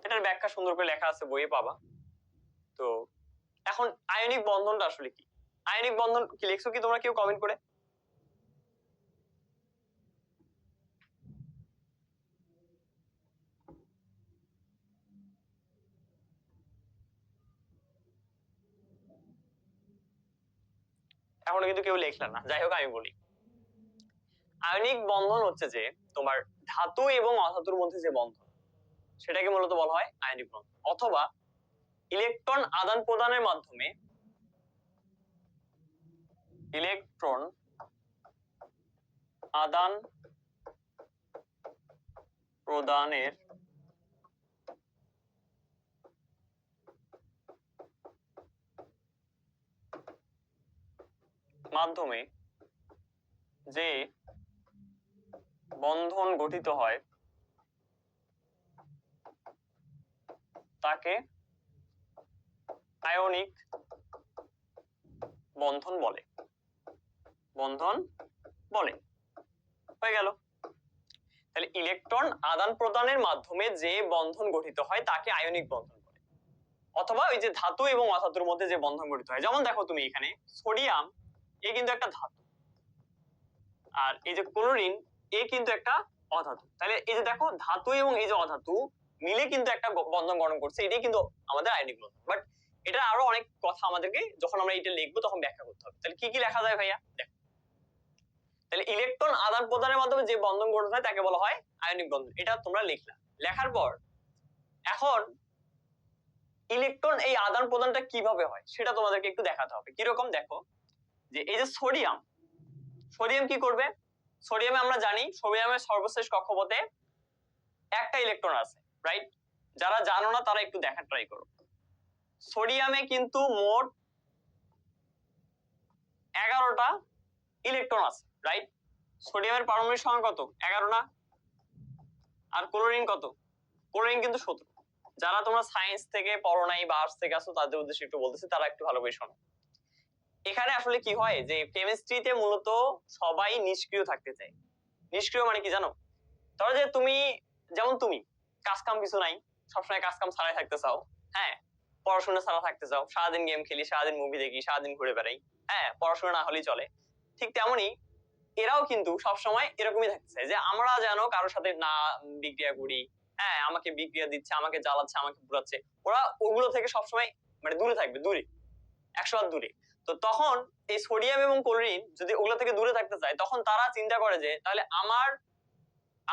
এটার ব্যাখ্যা সুন্দর করে লেখা আছে বইয়ে পাবা। তো এখন আয়নিক বন্ধনটা আসলে কি, আয়নিক বন্ধন কি লিখছো কি তোমরা কেউ কমেন্ট করে? এখনো কিন্তু কেউ লেখলা না, যাই হোক আমি বলি। আয়নিক বন্ধন হচ্ছে যে তোমার ধাতু এবং অধাতুর মধ্যে যে বন্ধন, সেটাকে মূলত বলা হয় আয়নিক বন্ধন, অথবা ইলেকট্রন আদান প্রদানের মাধ্যমে, ইলেকট্রন আদান প্রদানের মাধ্যমে যে বন্ধন গঠিত হয় তাকে আয়নিক বন্ধন বলে, বন্ধন বলে। হয়ে গেল। তাহলে ইলেকট্রন আদান প্রদানের মাধ্যমে যে বন্ধন গঠিত হয় তাকে আয়নিক বন্ধন বলে, অথবা ওই যে ধাতু এবং অধাতুর মধ্যে যে বন্ধন গঠিত হয়, যেমন দেখো তুমি এখানে সোডিয়াম এ কিন্তু একটা ধাতু, আর এই যে ক্লোরিন এ কিন্তু একটা অধাতু। তাহলে এই যে দেখো ধাতু এবং এই যে অধাতু মিলে কিন্তু একটা বন্ধন গঠন করছে, এটাই কিন্তু আমাদের আয়নিক বন্ধন। বাট এটা আরো অনেক কথা আমাদেরকে যখন আমরা এটা লিখবো তখন ব্যাখ্যা করতে হবে। তাহলে কি কি লেখা যায় ভাইয়া? দেখো, তাহলে ইলেকট্রন আদান প্রদানের মাধ্যমে যে বন্ধন গঠন হয় তাকে বলা হয় আয়নিক বন্ধন। এটা তোমরা লিখলা। লেখার পর এখন ইলেকট্রন এই আদান প্রদানটা কিভাবে হয় সেটা তোমাদেরকে একটু দেখাতে হবে। কিরকম? দেখো, যে এই যে সোডিয়াম, সোডিয়াম কি করবে? সোডিয়ামে আমরা জানি সোডিয়ামের সর্বশেষ কক্ষপথে একটা ইলেকট্রন আছে, রাইট? যারা জানো না তারা একটু দেখার ট্রাই করো। সোডিয়ামে কিন্তু মোট 11টা ইলেকট্রন আছে, রাইট? সোডিয়ামের পারমাণবিক সংখ্যা কত? 11 না? আর ক্লোরিন কত? ক্লোরিন কিন্তু 17। যারা তোমরা সায়েন্স থেকে পড়ো নাই বা আর্টস থেকে আসো তাদের উদ্দেশ্যে একটু বলতেছি, তারা একটু ভালো করে শোনো। এখানে আসলে কি হয় যে কেমিস্ট্রিতে মূলত সবাই নিষ্ক্রিয় থাকতে চায়। নিষ্ক্রিয় মানে কি জানো? ধরো যে তুমি, যেমন তুমি কাজ কাম কিছু নাই, সবসময় কাজ কাম ছাড়াই থাকতে চাও, হ্যাঁ, পড়াশোনা ছাড়া থাকতে চাও, সারাদিন গেম খেলি, সারাদিন মুভি দেখি, সারাদিন ঘুরে বেড়াই, হ্যাঁ, পড়াশোনা না হলেই চলে। ঠিক তেমনই এরাও কিন্তু সবসময় এরকমই থাকতে চায় যে আমরা যেন কারোর সাথে না বিক্রিয়া করি, হ্যাঁ, আমাকে বিক্রিয়া দিচ্ছে, আমাকে জ্বালাচ্ছে, আমাকে পুড়াচ্ছে, ওরা ওগুলো থেকে সবসময় মানে দূরে থাকবে, দূরে, 100 হাত দূরে। তো তখন এই সোডিয়াম এবং ক্লোরিন যদি ওগুলো থেকে দূরে থাকতে চায় তখন তারা চিন্তা করে যে তাহলে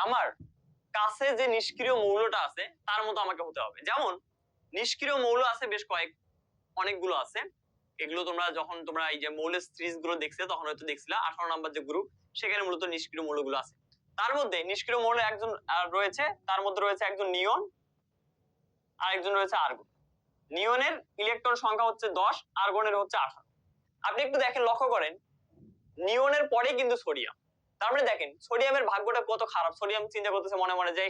আমার কাছে যে নিষ্ক্রিয় মৌলটা আছে তার মতো আমাকে হতে হবে। যেমন নিষ্ক্রিয় মৌল আছে বেশ অনেকগুলো আছে। এগুলো তোমরা যখন তোমরা এই যে মৌলের সিরিজ গুলো দেখছো তখন হয়তো দেখছিলা 18 নাম্বার যে গ্রুপ, সেখানে মূলত নিষ্ক্রিয় মৌলগুলো আছে। তার মধ্যে নিষ্ক্রিয় মৌল একজন রয়েছে, তার মধ্যে রয়েছে একজন নিয়ন আর একজন রয়েছে আর্গন। নিয়নের ইলেকট্রন সংখ্যা হচ্ছে 10, আর্গনের হচ্ছে 18। আপনি একটু দেখেন, লক্ষ্য করেন, নিয়নের পরে কিন্তু সোডিয়াম। তার মানে দেখেন সোডিয়ামের ভাগ্যটা কত খারাপ। সোডিয়াম চিন্তা করতেছে মনে মনে যে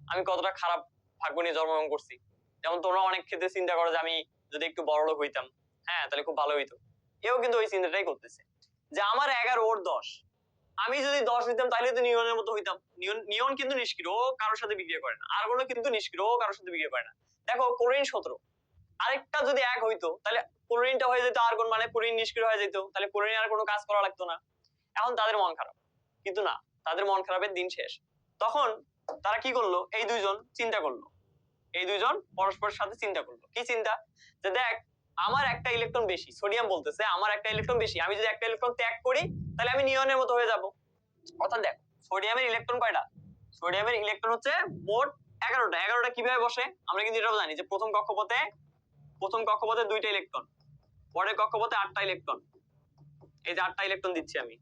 আমি কতটা খারাপ ভাগ্য নিয়ে জন্মগ্রহণ করছি। যেমন তোমরা অনেক ক্ষেত্রে চিন্তা করো যে আমি যদি একটু বড়লোক হইতাম, হ্যাঁ, তাহলে খুব ভালো হইতো। এও কিন্তু ওই চিন্তাটাই করতেছে যে আমার 11 ওর 10, আমি যদি 10 হইতাম তাহলে তো নিয়নের মতো হইতাম। নিয়ন কিন্তু নিষ্ক্রিয়, ও কারোর সাথে বিক্রিয়া করে না। আর্গনও কিন্তু নিষ্ক্রিয়, ও কারোর সাথে বিক্রিয়া করে না। দেখো ক্লোরিন 17, আরেকটা যদি 1 হইতো তাহলে ক্লোরিনটা হয়ে যেত আর্গন, মানে ক্লোরিন নিষ্ক্রিয় হয়ে যেত, তাহলে ক্লোরিন আর কোনো কাজ করা লাগতো না। এখন তাদের মন খারাপ, কিন্তু না, তাদের মন খারাপের দিন শেষ। তখন তারা কি করলো? এই দুইজন চিন্তা করলো, এই দুইজন পরস্পরের সাথে চিন্তা করলো। কি চিন্তা? যে দেখ, আমার একটা ইলেকট্রন বেশি, সোডিয়াম বলতেছে আমার একটা ইলেকট্রন বেশি, আমি যদি একটা ইলেকট্রন ত্যাগ করি তাহলে আমি নিয়নের মতো হয়ে যাব। অর্থাৎ দেখ, সোডিয়ামের ইলেকট্রন কয়টা? সোডিয়ামের ইলেকট্রন হচ্ছে মোট 11টা। 11টা কিভাবে বসে আমরা কিন্তু এটাও জানি যে প্রথম কক্ষপথে 2টা ইলেকট্রন, পরের কক্ষপথে 8টা ইলেকট্রন। এই যে 8টা ইলেকট্রন দিচ্ছি আমি,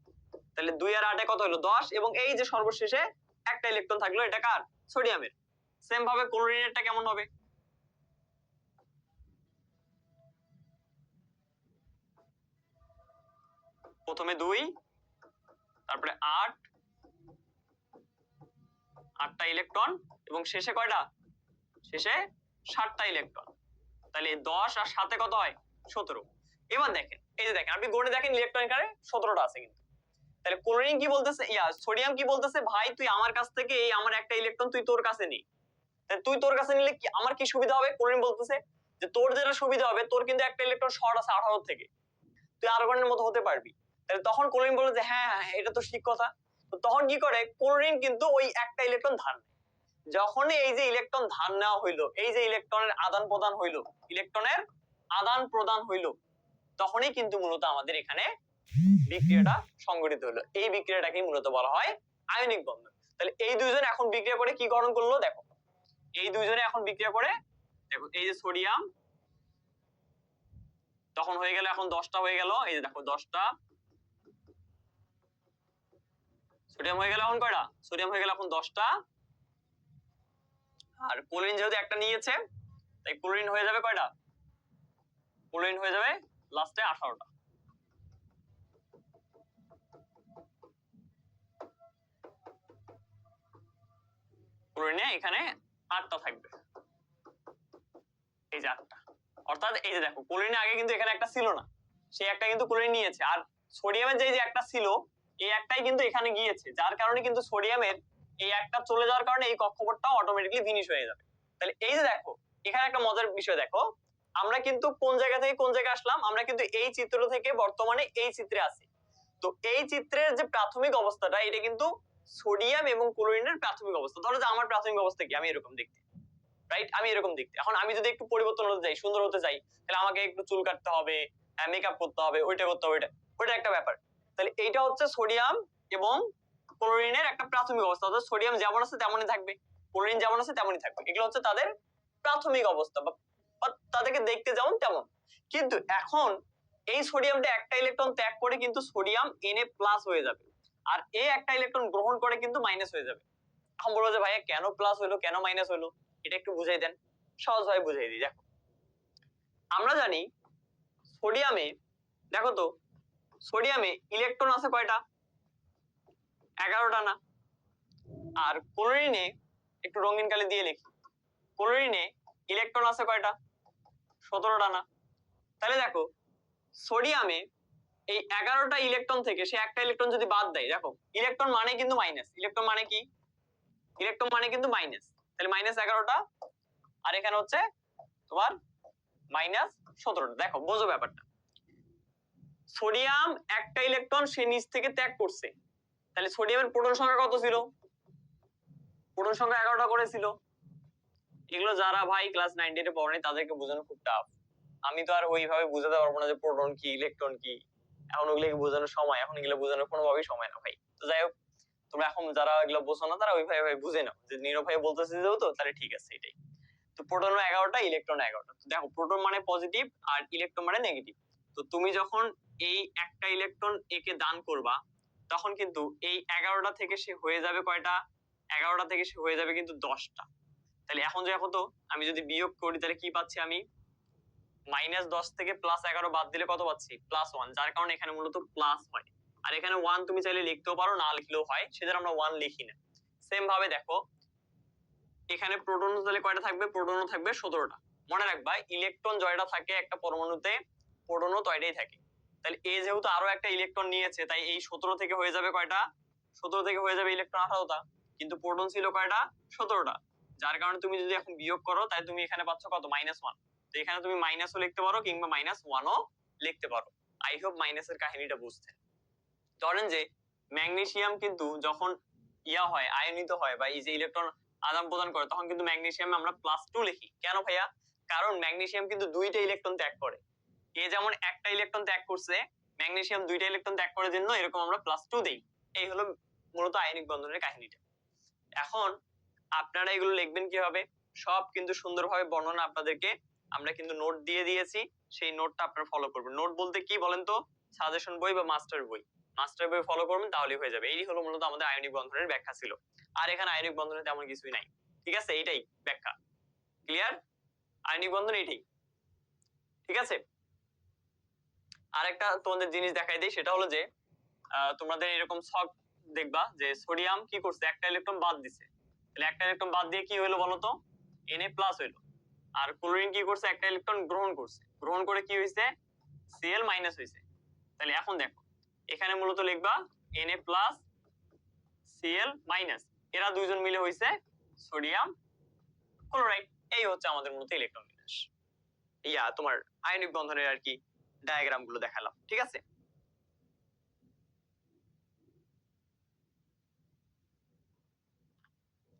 তাহলে 2 আর 8 কত হলো? 10। এবং এই যে সর্বশেষে একটা ইলেকট্রন থাকলো, এটা কার? সোডিয়ামের। সেম ভাবে ক্লোরিনেরটা কেমন হবে? প্রথমে 2, তারপরে 8টা ইলেকট্রন, এবং শেষে কয়টা? শেষে 7টা ইলেকট্রন। তাহলে 10 আর 7 কত হয়? 17। এবার দেখেন, এই যে দেখেন, আপনি গণে দেখেন ইলেকট্রন কারে 17টা আছে কিন্তু। তাহলে ক্লোরিন কি বলতেছে, সোডিয়াম কি বলতেছে? ভাই তুই আমার কাছ থেকে এই আমার একটা ইলেকট্রন তুই তোর কাছে নি। তুই তোর কাছে নিলে কি আমার কি সুবিধা হবে? ক্লোরিন বলতেছে যে তোর যেটা সুবিধা হবে, তোর কিন্তু একটা ইলেকট্রন শর্ট আছে 18 থেকে, তুই আর্গনের মতো হতে পারবি। তাহলে তখন ক্লোরিন বলে যে হ্যাঁ হ্যাঁ এটা তো ঠিক কথা। তো তখন কি করে? ক্লোরিন কিন্তু ওই একটা ইলেকট্রন ধার নেয়। যখনই এই যে ইলেকট্রন ধার নেওয়া হইলো, এই যে ইলেকট্রনের আদান প্রদান হইলো, তখনই কিন্তু মূলত আমাদের এখানে বিক্রিয়াটা সংঘটিত হলো। এই বিক্রিয়াটাকে মূলত বলা হয় আয়নিক বন্ধন। তাহলে এই দুইজন এখন বিক্রিয়া করে কি গঠন করলো? দেখো, এই দুইজনে এখন বিক্রিয়া করে, দেখো এই যে সোডিয়াম তখন হয়ে গেল, এখন 10টা হয়ে গেল, এই যে দেখো 10টা সোডিয়াম হয়ে গেল। এখন কয়টা? সোডিয়াম হয়ে গেল এখন 10টা। আর ক্লোরিন যেহেতু একটা নিয়েছে তাই ক্লোরিন হয়ে যাবে কয়টা? ক্লোরিন হয়ে যাবে লাস্টে 18টা। ক্লোরিনে এখানে 8টা থাকবে, এই যে 8টা। অর্থাৎ এই যে দেখো, ক্লোরিনে আগে কিন্তু এখানে একটা ছিল না, সেই একটা কিন্তু ক্লোরিন নিয়েছে। আর সোডিয়ামের যে একটা ছিল, এই একটাই কিন্তু এখানে গিয়েছে, যার কারণে কিন্তু সোডিয়ামের এই একটা চলে যাওয়ার কারণে এই কক্ষপথটাও অটোমেটিক্যালি ফিনিশ হয়ে যাবে। তাহলে এই যে দেখো, এখানে একটা মজার বিষয় দেখো, আমরা কিন্তু কোন জায়গা থেকে কোন জায়গায় আসলাম? আমরা কিন্তু এই চিত্র থেকে বর্তমানে এই চিত্রে আছি। তো এই চিত্রের যে প্রাথমিক অবস্থাটা, এটা কিন্তু সোডিয়াম এবং ক্লোরিনের প্রাথমিক অবস্থা। ধরো যে আমার প্রাথমিক অবস্থা কি, আমি এরকম দেখতে, রাইট? আমি এরকম দেখতে। এখন আমি যদি একটু পরিবর্তন হতে চাই, সুন্দর হতে চাই, তাহলে আমাকে একটু চুল কাটতে হবে, মেকআপ করতে হবে, ওইটা করতে হবে, ওইটা একটা ব্যাপার। তাহলে এইটা হচ্ছে সোডিয়াম এবং ক্লোরিনের একটা প্রাথমিক অবস্থা। অর্থাৎ সোডিয়াম যেমন আছে তেমনই থাকবে, ক্লোরিন যেমন আছে তেমনই থাকবে। এগুলো হচ্ছে তাদের প্রাথমিক অবস্থা বা তাদেরকে দেখতে যেমন তেমন। কিন্তু এখন এই সোডিয়ামটা একটা ইলেকট্রন ত্যাগ করে কিন্তু সোডিয়াম Na+ হয়ে যাবে, আর এ একটা ইলেকট্রন গ্রহণ করে কিন্তু মাইনাস হয়ে যাবে। এখন বলবো যে ভাইয়া কেন প্লাস হলো, কেন মাইনাস হলো, এটা একটু বুঝাই দেন। সহজভাবে বুঝাই দিই। দেখো, আমরা জানি সোডিয়ামে, দেখো তো সোডিয়ামে ইলেকট্রন আছে কয়টা? 11টা না? আর ক্লোরিনে, একটু রঙিন কালি দিয়ে লিখি, ক্লোরিনে ইলেকট্রন আছে কয়টা? 17টা না? তাহলে দেখো সোডিয়ামে এই 11টা ইলেকট্রন থেকে সে একটা ইলেকট্রন যদি বাদ দেয়, দেখো ইলেকট্রন মানে কিন্তু মাইনাস, ইলেকট্রন মানে কি? ইলেকট্রন মানে কিন্তু মাইনাস। তাহলে -11টা, আর এখানে হচ্ছে তোমার -17টা। দেখো বোঝো ব্যাপারটা, সোডিয়াম একটা ইলেকট্রন সে নিচ থেকে ত্যাগ করছে, তাহলে সোডিয়ামের প্রোটন সংখ্যা কত ছিল? প্রোটন সংখ্যা 11টা করে ছিল। এগুলো যারা ভাই ক্লাস 9 10 এ পড়েনি তাদেরকে বোঝানো খুব টাফ। আমি তো আর ওইভাবে বুঝাতে পারবো না যে প্রোটন কি ইলেকট্রন কি, এখন ওগুলো বোঝানোর সময়, এখন এগুলো বোঝানোর কোনোভাবেই সময় না ভাই। তো যাই হোক, তোমরা এখন যারা এগুলো বোঝো না তারা ওইভাবে ভাই বুঝে নাও যে নীরব ভাই বলতেছে যেহেতু তাহলে ঠিক আছে এটাই। তো প্রোটন 11টা, ইলেকট্রন 11টা। দেখো প্রোটন মানে পজিটিভ আর ইলেকট্রন মানে নেগেটিভ। তো তুমি যখন এই একটা ইলেকট্রন একে দান করবা, তখন কিন্তু এই 11টা থেকে সে হয়ে যাবে কয়টা? 11টা থেকে সে হয়ে যাবে কিন্তু 10টা। তাহলে এখন যে কত, আমি যদি বিয়োগ করি তাহলে কি পাচ্ছি আমি? -10 থেকে +11 বাদ দিলে কত পাচ্ছি? +1, যার কারণে এখানে মূলত প্লাস হয়। আর এখানে 1 তুমি চাইলে লিখতেও পারো, না লিখলেও হয়, সেজন্য আমরা 1 লিখি না। সেম ভাবে দেখো এখানে প্রোটন তাহলে কয়টা থাকবে? প্রোটনও থাকবে 17টা। মনে রাখবা ইলেকট্রন জয়টা থাকে একটা পরমাণুতে, প্রোটনও তয়টাই থাকে। তাহলে এ যেহেতু আরো একটা ইলেকট্রন নিয়েছে, তাই এই 17 থেকে হয়ে যাবে কয়টা? 17 থেকে হয়ে যাবে ইলেকট্রন 18টা। কিন্তু প্রোটন ছিল কয়টা? 17টা। যার কারণে তুমি যদি এখন বিয়োগ করো তাই তুমি এখানে পাচ্ছ কত? -1। তো এখানে তুমি মাইনাসও লিখতে পারো কিংবা -1ও লিখতে পারো। আই হোপ মাইনাসের কাহিনীটা বুঝতে। ধরেন যে ম্যাগনেসিয়াম কিন্তু যখন ইয়া হয়, আয়নিত হয় বা এই যে ইলেকট্রন আদান প্রদান করে, তখন কিন্তু ম্যাগনেসিয়ামে আমরা +2 লিখি। কেন ভাইয়া? কারণ ম্যাগনেসিয়াম কিন্তু দুইটা ইলেকট্রন ত্যাগ করে। এ যেমন একটা ইলেকট্রন ত্যাগ করছে, ম্যাগনেসিয়াম দুইটা ইলেকট্রন ত্যাগ করার জন্য এরকম আমরা +2 দেই। এই হলো মূলত আয়নিক বন্ধনের কাহিনীটা। এখন আপনারা এগুলো লিখবেন কিভাবে? সব কিন্তু সুন্দরভাবে বর্ণনা আপনাদেরকে আমরা কিন্তু নোট দিয়ে দিয়েছি, সেই নোটটা আপনারা ফলো করবেন। নোট বলতে কি বলেন তো? সাজেশন বই বা মাস্টার বই। মাস্টার বই ফলো করবেন তাহলেই হয়ে যাবে। এই হলো মূলত আমাদের আয়নিক বন্ধনের ব্যাখ্যা ছিল। আর এখানে আয়নিক বন্ধনে তেমন কিছুই নাই। ঠিক আছে, এইটাই ব্যাখ্যা। ক্লিয়ার? আয়নিক বন্ধন এইটাই। ঠিক আছে, আরেকটা তোমাদের জিনিস দেখাই দেই, সেটা হলো যে তোমাদের এরকম ছক দেখবা যে সোডিয়াম কি করছে? একটা ইলেকট্রন বাদ দিছে। তাহলে একটা ইলেকট্রন বাদ দিয়ে কি হইলো বলতো? Na+ হইলো। আর ক্লোরিন কি করছে? একটা ইলেকট্রন গ্রহণ করছে। গ্রহণ করে কি হইছে? Cl- হইছে। তাহলে এখন দেখো এখানে মূলত লিখবা Na+, Cl-। এরা দুইজন মিলে হইছে সোডিয়াম ক্লোরাইড। এই হচ্ছে আমাদের মূলত ইলেকট্রন বিন্যাস। ইয়া তোমার আয়নিক বন্ধনের আর কি ডায়াগ্রাম গুলো দেখালাম। ঠিক আছে,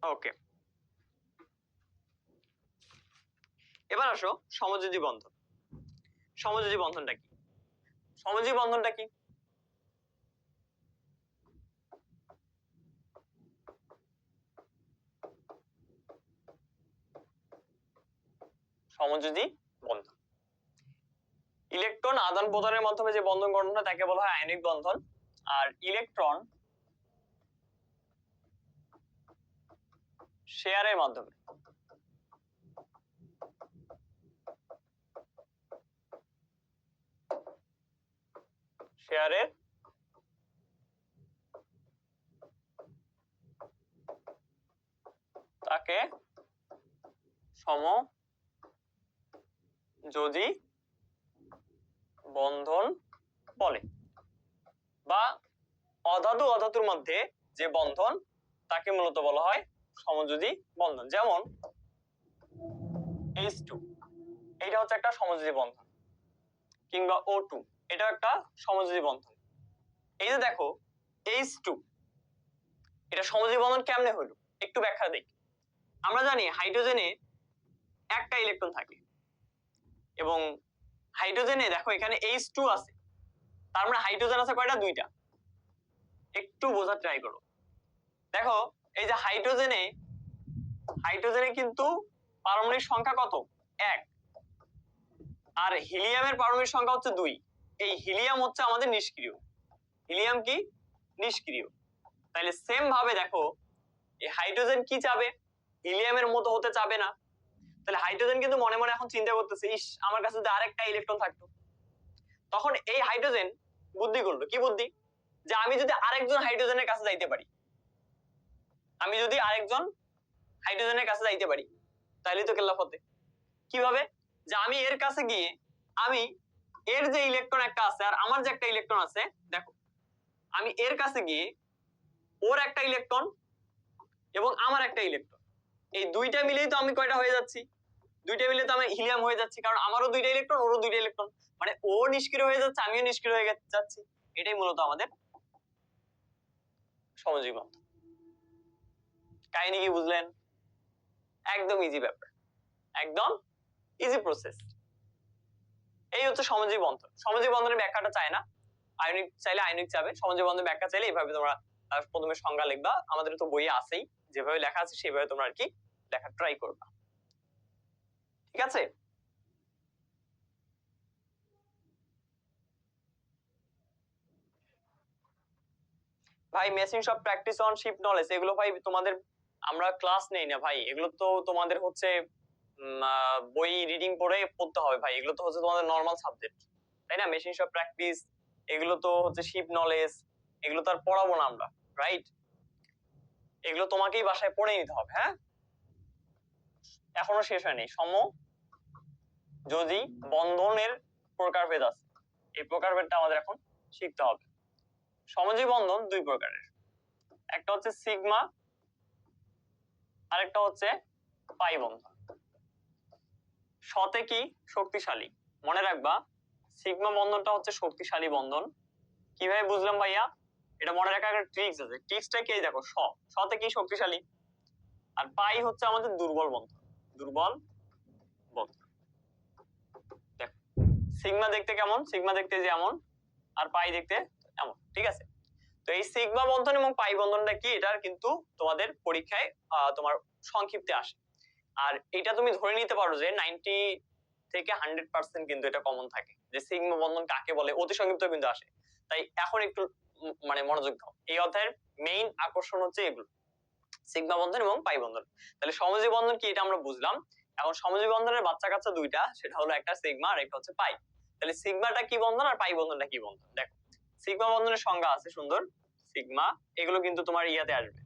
ওকে। এবার আসো সমযোজী বন্ধন। সমযোজী বন্ধনটা কি? সমযোজী বন্ধনটা কি? সমযোজী বন্ধন ইলেকট্রন আদান প্রদানের মাধ্যমে যে বন্ধন গঠন হয় তাকে বলা হয় আয়নিক বন্ধন। আর ইলেকট্রন শেয়ারের মাধ্যমে শেয়ারের তাকে সমযোজী বন্ধন বলে, বা অধাতু অধাতুর মধ্যে যে বন্ধন তাকে মূলত বলা হয় সমযোজী বন্ধন। যেমন H2, এটা হচ্ছে একটা সমযোজী বন্ধন, কিংবা O2, এটাও একটা সমযোজী বন্ধন। এই যে দেখো H2, এটা সমযোজী বন্ধন কেমনে হলো একটু ব্যাখ্যা দেই। আমরা জানি হাইড্রোজেনে একটা ইলেকট্রন থাকে এবং হাইড্রোজেনে দেখো এখানে H2 আছে, তার মানে হাইড্রোজেন আছে কয়টা? দুইটা। একটু বোঝার ট্রাই করো। দেখো এই যে হাইড্রোজেনে কিন্তু পারমাণবিক সংখ্যা কত? 1। আর হিলিয়ামের পারমাণবিক সংখ্যা হচ্ছে 2। এই হিলিয়াম হচ্ছে আমাদের নিষ্ক্রিয়। হিলিয়াম কি? নিষ্ক্রিয়। তাহলে সেম ভাবে দেখো এই হাইড্রোজেন কি চাবে? হিলিয়ামের মতো হতে চাবে না। তাহলে হাইড্রোজেন কিন্তু মনে মনে এখন চিন্তা করতেছে, ইস আমার কাছে যদি আরেকটা ইলেকট্রন থাকতো। তখন এই হাইড্রোজেন বুদ্ধি করলো, কি বুদ্ধি? যে আমি যদি আরেকজন হাইড্রোজেনের কাছে যাইতে পারি, আমি যদি আরেকজন হাইড্রোজেনের কাছে যাইতে পারি তাহলে তো কেল্লা ফতে। কিভাবে? যে আমি এর কাছে গিয়ে আমি এর যে ইলেকট্রন একটা আছে আর আমার যে একটা ইলেকট্রন আছে, দেখো আমি এর কাছে গিয়ে ওর একটা ইলেকট্রন এবং আমার একটা ইলেকট্রন, এই দুইটা মিলেই তো আমি কয়টা হয়ে যাচ্ছি? দুইটা মিলে তো আমি হিলিয়াম হয়ে যাচ্ছি, কারণ আমারও দুইটা ইলেকট্রন ওরও দুইটা ইলেকট্রন, মানে ও নিষ্ক্রিয় হয়ে যাচ্ছে আমিও নিষ্ক্রিয় হয়ে যাচ্ছি। এটাই মূলত আমাদের সমযোজী বন্ধন। কাহিনী কি বুঝলেন? একদম ইজি ব্যাপার, একদম ইজি প্রসেস। এই হচ্ছে সমযোজী বন্ধন। সমযোজী বন্ধনের ব্যাখ্যাটা চায় না, আয়নিক চাইলে আয়নিক চাবে, সমযোজী বন্ধনের ব্যাখ্যা চাইলে এইভাবে তোমরা প্রথমে সংজ্ঞা লিখবা, আমাদের তো বইয়ে আছেই, যেভাবে লেখা আছে সেভাবে তোমরা আর কি লেখা ট্রাই করবা। ঠিক আছে? ভাই মেশিন সব প্র্যাকটিস অন শিপ নলেজ, এগুলো ভাই তোমাদের আমরা ক্লাস নেই না ভাই, এগুলো তো তোমাদের হচ্ছে বই রিডিং পড়ে পড়তে হবে ভাই, এগুলো তো হচ্ছে তোমাদের নরমাল সাবজেক্ট, তাই না? মেশিন সব প্র্যাকটিস এগুলো তো হচ্ছে শিপ নলেজ, এগুলো তো আর পড়াবো না আমরা, রাইট? এগুলো তোমাকেই বাসায় পড়ে নিতে হবে। হ্যাঁ, এখনো শেষ হয়নি। সমযোজী বন্ধনের প্রকারভেদ আছে, এই প্রকারভেদটা আমাদের এখন শিখতে হবে। সমযোজী বন্ধন দুই প্রকারের, একটা হচ্ছে সিগমা আর একটা হচ্ছে পাই বন্ধন। শতে কি? শক্তিশালী। মনে রাখবা সিগমা বন্ধনটা হচ্ছে শক্তিশালী বন্ধন। কিভাবে বুঝলাম ভাইয়া? এটা মনে রাখার একটা ট্রিক্স আছে, ট্রিক্সটা কি? দেখো শতে কি? শক্তিশালী। আর পাই হচ্ছে আমাদের দুর্বল বন্ধন, দুর্বল বন্ধন। দেখো সিগমা দেখতে কেমন? সিগমা দেখতে যেমন আর পাই দেখতে এমন, ঠিক আছে? তো এই সিগমা বন্ধন এবং পাই বন্ধনটা কি, এটার কিন্তু তোমাদের পরীক্ষায় তোমার সংক্ষিপ্তে আসে। আর এটা তুমি ধরে নিতে পারো যে 90 থেকে 100% কিন্তু এটা কমন থাকে, যে সিগমা বন্ধন কাকে বলে, অতি সংক্ষিপ্ত কিন্তু আসে। তাই এখন একটু মানে মনোযোগ দাও, এই অধ্যায়ের মেইন আকর্ষণ হচ্ছে এগুলো, সিগমা বন্ধন এবং পাই বন্ধন। তাহলে সমযোজী বন্ধন কি এটা আমরা বুঝলাম। এখন সমযোজী বন্ধনের বাচ্চা কাচ্চা দুইটা, সেটা হলো একটা সিগমা আর একটা হচ্ছে পাই। তাহলে সিগমাটা কি বন্ধন আর পাই বন্ধনটা কি বন্ধন? দেখো সিগমা বন্ধনের সংজ্ঞা আছে সুন্দর, সিগমা, এগুলো কিন্তু তোমার ইয়াতে আসবে,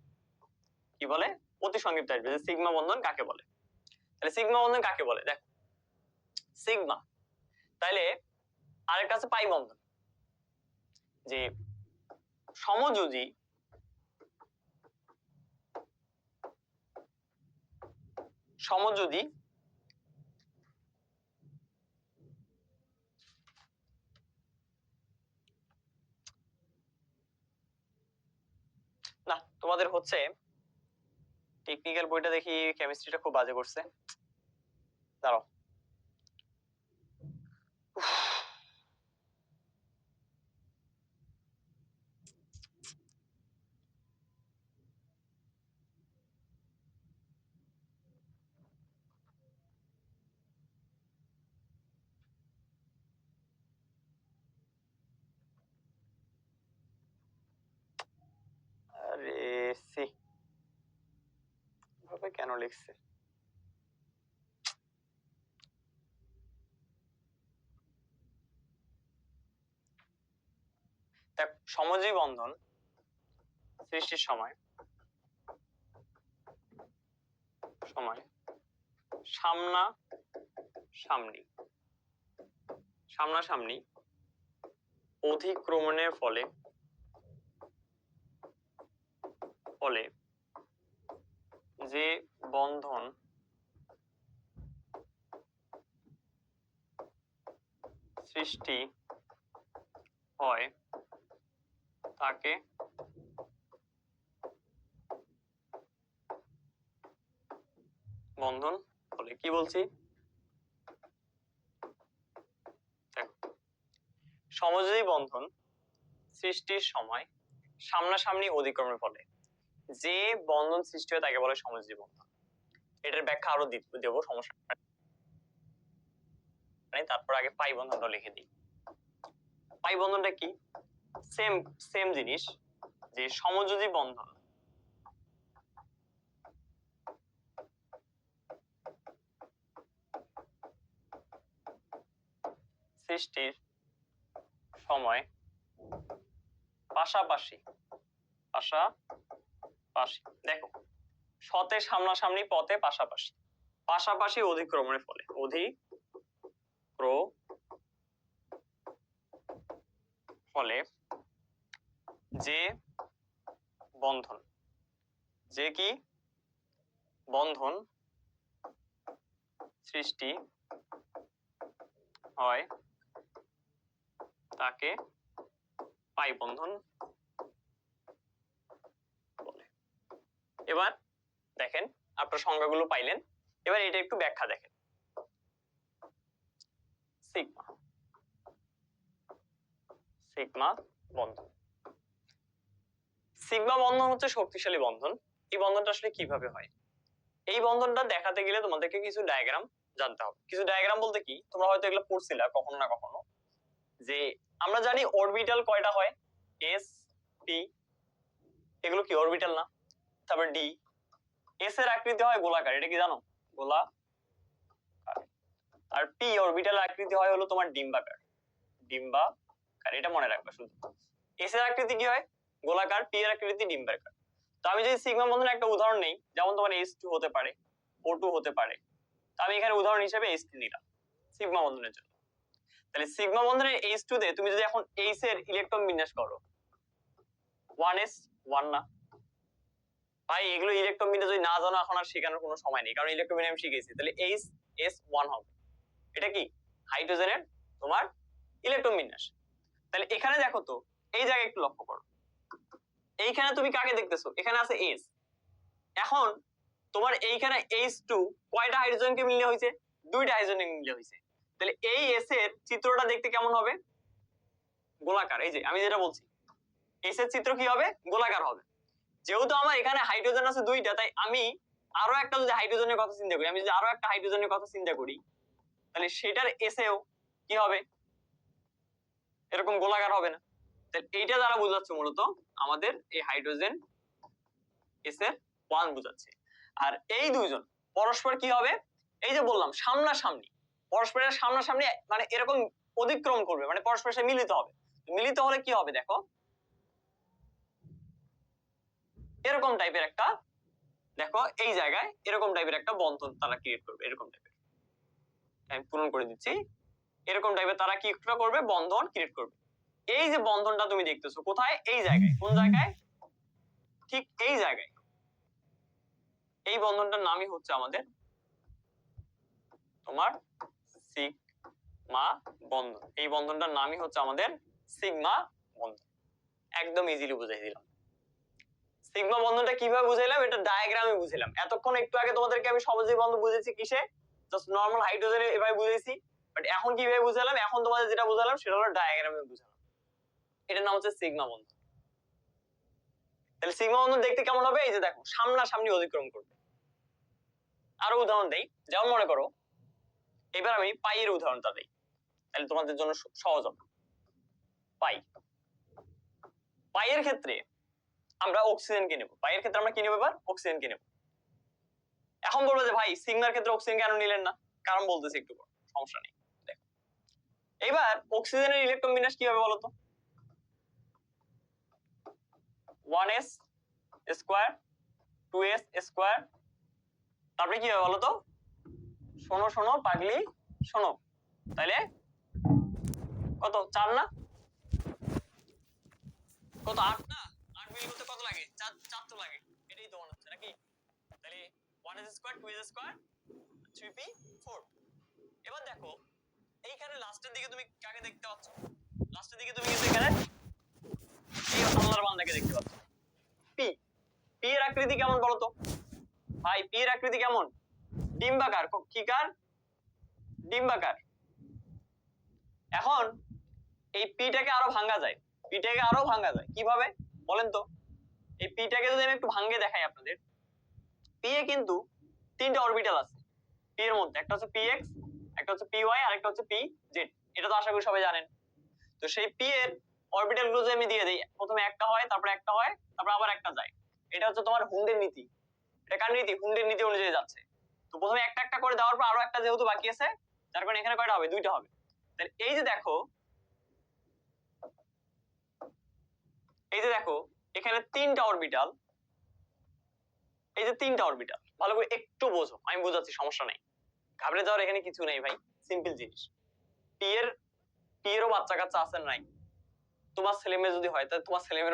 কি বলে, অতি সংক্ষিপ্ত আসবে, যে সিগমা বন্ধন কাকে বলে। তাহলে সিগমা বন্ধন কাকে বলে? দেখো সিগমা, তাহলে আরেকটা আছে পাই বন্ধন, যে সমযোজী সমযোজী না, তোমাদের হচ্ছে টেকনিক্যাল বইটা দেখি কেমিস্ট্রিটা খুব বাজে করছে, দাঁড়াও। আরে সি ভাবে কেন লিখছে? দেখ সমযোজী বন্ধন সৃষ্টির সময় সামনাসামনি অধিক্রমণের ফলে যে বন্ধন সৃষ্টি হয় তাকে বন্ধন বলে। কি বলছি? সমযোজী বন্ধন সৃষ্টির সময় সামনাসামনি অধিক্রমের ফলে যে বন্ধন সৃষ্টি হয় তাকে বলে সমযোজী বন্ধন। এটার ব্যাখ্যা আরো দেবো, সমস্যা নাই। তারপর আগে পাই বন্ধনটা লিখে দিই। পাই বন্ধনটা কি? সেম সেম জিনিস, যে সমযোজী বন্ধন সৃষ্টির সময় পাশাপাশি দেখো সতে সামনাসামনি, পথে পাশাপাশি, পাশাপাশি অধিক্রমণের ফলে, ফলে যে বন্ধন, যে কি বন্ধন সৃষ্টি হয় তাকে পাই বন্ধন বলে। এবার দেখেন আপনার সংজ্ঞাগুলো পাইলেন, এবার এটা একটু ব্যাখ্যা দেখেন। সিগমা সিগমা বন্ধন, সিগমা বন্ধন হচ্ছে শক্তিশালী বন্ধন। এই বন্ধনটা আসলে কিভাবে হয়? এই বন্ধনটা দেখাতে গেলে তোমাদেরকে কিছু ডায়াগ্রাম জানতে হবে। কিছু ডায়াগ্রাম বলতে কি, তোমরা হয়তো এগুলো পড়ছিলা কখনো না কখনো, যে আমরা জানি অরবিটাল কয়টা হয়, এস পি, এগুলো কি অরবিটাল না? তারপর ডি, এস এর আকৃতি হয় গোলাকার, এটা কি জানো? গোলাকার। আর পি অরবিটাল আকৃতি হয় হলো তোমার ডিম্বাকার, এটা মনে রাখবে শুধু। এস এর আকৃতি কি হয়? গোলাকার, পি এর আকৃতি ডিম্বাকার। তো আমি যদি সিগমা বন্ধনের একটা উদাহরণ নেই, যেমন তোমার H2 হতে পারে, O2 হতে পারে, তো আমি এখানে উদাহরণ হিসেবে H3 নিলাম সিগমা বন্ধনের জন্য। তাহলে সিগমা বন্ধনের H2 তে তুমি যদি এখন H এর ইলেকট্রন বিন্যাস করো, 1s 1 না ভাই, এগুলো ইলেকট্রন বিন্যাস যদি না জানো এখন আর শেখানোর কোনো সময় নেই, কারণ ইলেকট্রন বিন্যাস আমি শিখেছি। তাহলে HS1 হবে, এটা কি হাইড্রোজেনের তোমার ইলেকট্রন বিন্যাস। তাহলে এখানে দেখো তো, এই জায়গায় একটু লক্ষ্য করো, এইখানে তুমি কাকে দেখতেছো? এখানে আছে S। এখন তোমার এইখানে H2 কয়টা হাইড্রোজেনকে মিলিয়ে হয়েছে? 2টা হাইড্রোজেনকে মিলিয়ে হয়েছে। তাহলে এই S এর চিত্রটা দেখতে কেমন হবে? গোলাকার। এই যে আমি যেটা বলছি, S এর চিত্র কি হবে? গোলাকার হবে। যেহেতু আমার এখানে হাইড্রোজেন আছে 2টা, তাই আমি আরো একটা যদি হাইড্রোজেনের কথা চিন্তা করি, আমি যদি আরো একটা হাইড্রোজেনের কথা চিন্তা করি, তাহলে সেটার S এও কি হবে? এরকম গোলাকার হবে না। তাহলে এইটা দ্বারা বোঝাচ্ছে মূলত আমাদের এই হাইড্রোজেন S এর 1 বোঝাচ্ছে। আর এই দুইজন পরস্পর কি হবে? এই যে বললাম সামনাসামনি, পরস্পরের সামনাসামনি, মানে এরকম অতিক্রম করবে, মানে পরস্পরের সাথে মিলিত হবে। মিলিত হলে কি হবে দেখো, এরকম টাইপের একটা, দেখো এই জায়গায় এরকম টাইপের একটা বন্ধন তারা ক্রিয়েট করবে, এরকম টাইপের। আমি পূরণ করে দিচ্ছি, এরকম টাইপের তারা কি করবে? বন্ধন ক্রিয়েট করবে। এই যে বন্ধনটা তুমি দেখতেছো কোথায়? এই জায়গায়। কোন জায়গায়? ঠিক এই জায়গায়। এই বন্ধনটার নামই হচ্ছে আমাদের তোমার সিগমা বন্ধন। এই বন্ধনটার নামই হচ্ছে আমাদের সিগমা বন্ধন। একদম ইজিলি বুঝাই দিলাম। সিগমা বন্ধনটা কিভাবে বুঝাইলাম? এটা ডায়াগ্রামে বুঝাইলাম। এতক্ষণ একটু আগে তোমাদেরকে আমি সমযোজী বন্ধন বুঝেছি কিসে? জাস্ট নরমাল হাইড্রোজেনে এভাবে বুঝাইছি। বাট এখন কিভাবে বুঝালাম? এখন তোমাদের যেটা বুঝালাম সেটা হলো ডায়াগ্রামে বুঝালাম। এটার নাম হচ্ছে সিগমা বন্ধন। তাহলে সিগমা বন্ধন দেখতে কেমন হবে? এই যে দেখো সামনাসামনি অতিক্রম করবে। আরো উদাহরণ দেই, যেমন মনে করো এবার আমি পাই এর উদাহরণটা দেই, তাহলে তোমাদের জন্য সহজ হবে। পাই এর ক্ষেত্রে আমরা অক্সিজেনকে নেব। পাই এর ক্ষেত্রে আমরা কি নেব? এবার অক্সিজেনকে নেব। এখন বলবো যে ভাই সিগমার ক্ষেত্রে অক্সিজেন কেন নিলেন না? কারণ বলতেছি একটু পর, সমস্যা নেই। দেখো এবার অক্সিজেনের ইলেকট্রন বিন্যাস কি হবে বলো তো? 1s স্কয়ার 2s স্কয়ার, তারপরে কি হবে বলো তো? শোনো শোনো পাগলি শোনো, তাহলে কত? 4 না? কত? 8 না? 8 মিল করতে কত লাগে? 4 তো লাগে। এটাই তো মনে হচ্ছে নাকি? তাহলে 1s square 2s square 3p4। এবার দেখো এইখানে লাস্টের দিকে তুমি কাকে দেখতে পাচ্ছ? লাস্টের দিকে তুমি কিন্তু এখানে এই আল্লাহর বান্দাকে দেখতে পাচ্ছ। পি, পি এর আকৃতি কেমন বলো তো? ভাই পি এর আকৃতি কেমন? ডিম্বাকার। কি কার? ডিম্বাকার। এখন এই পিটাকে আরো ভাঙা যায়, পিটাকে আরো ভাঙা যায় কিভাবে বলেন তো? এই পিটাকে যদি আমি একটু ভাঙে দেখাই আপনাদের, পি এ কিন্তু তিনটা অরবিটাল আছে পি এর মধ্যে, একটা হচ্ছে px, একটা হচ্ছে py, আর একটা হচ্ছে pz। এটা তো আশা করি সবাই জানেন। তো সেই পি এর অরবিটাল গুলো যদি আমি দিয়ে দিই, প্রথমে একটা হয়, তারপরে একটা হয়, তারপর আবার একটা যায়। এটা হচ্ছে তোমার হুন্ডের নীতি। এটা কার নীতি? হুন্ডের নীতি অনুযায়ী যাচ্ছে। তো প্রথমে একটা একটা করে দেওয়ার পর আরো একটা যেহেতু বাকি আছে, যার কারণে এখানে কয়টা হবে? দুইটা হবে। তাহলে এই যে দেখো, এই যে দেখো এখানে তিনটা অরবিটাল, এই যে তিনটা অরবিটাল, ভালো করে একটু বোঝো, আমি বোঝাচ্ছি, সমস্যা নাই, ঘাবড়ে যাওয়ার এখানে কিছু নেই ভাই, সিম্পল জিনিস। পি এর, পি এরও বাচ্চা কাচ্চা আছে নাই? তোমার ছেলে মেয়ে যদি হয় তাহলে তোমার ছেলে মেয়ের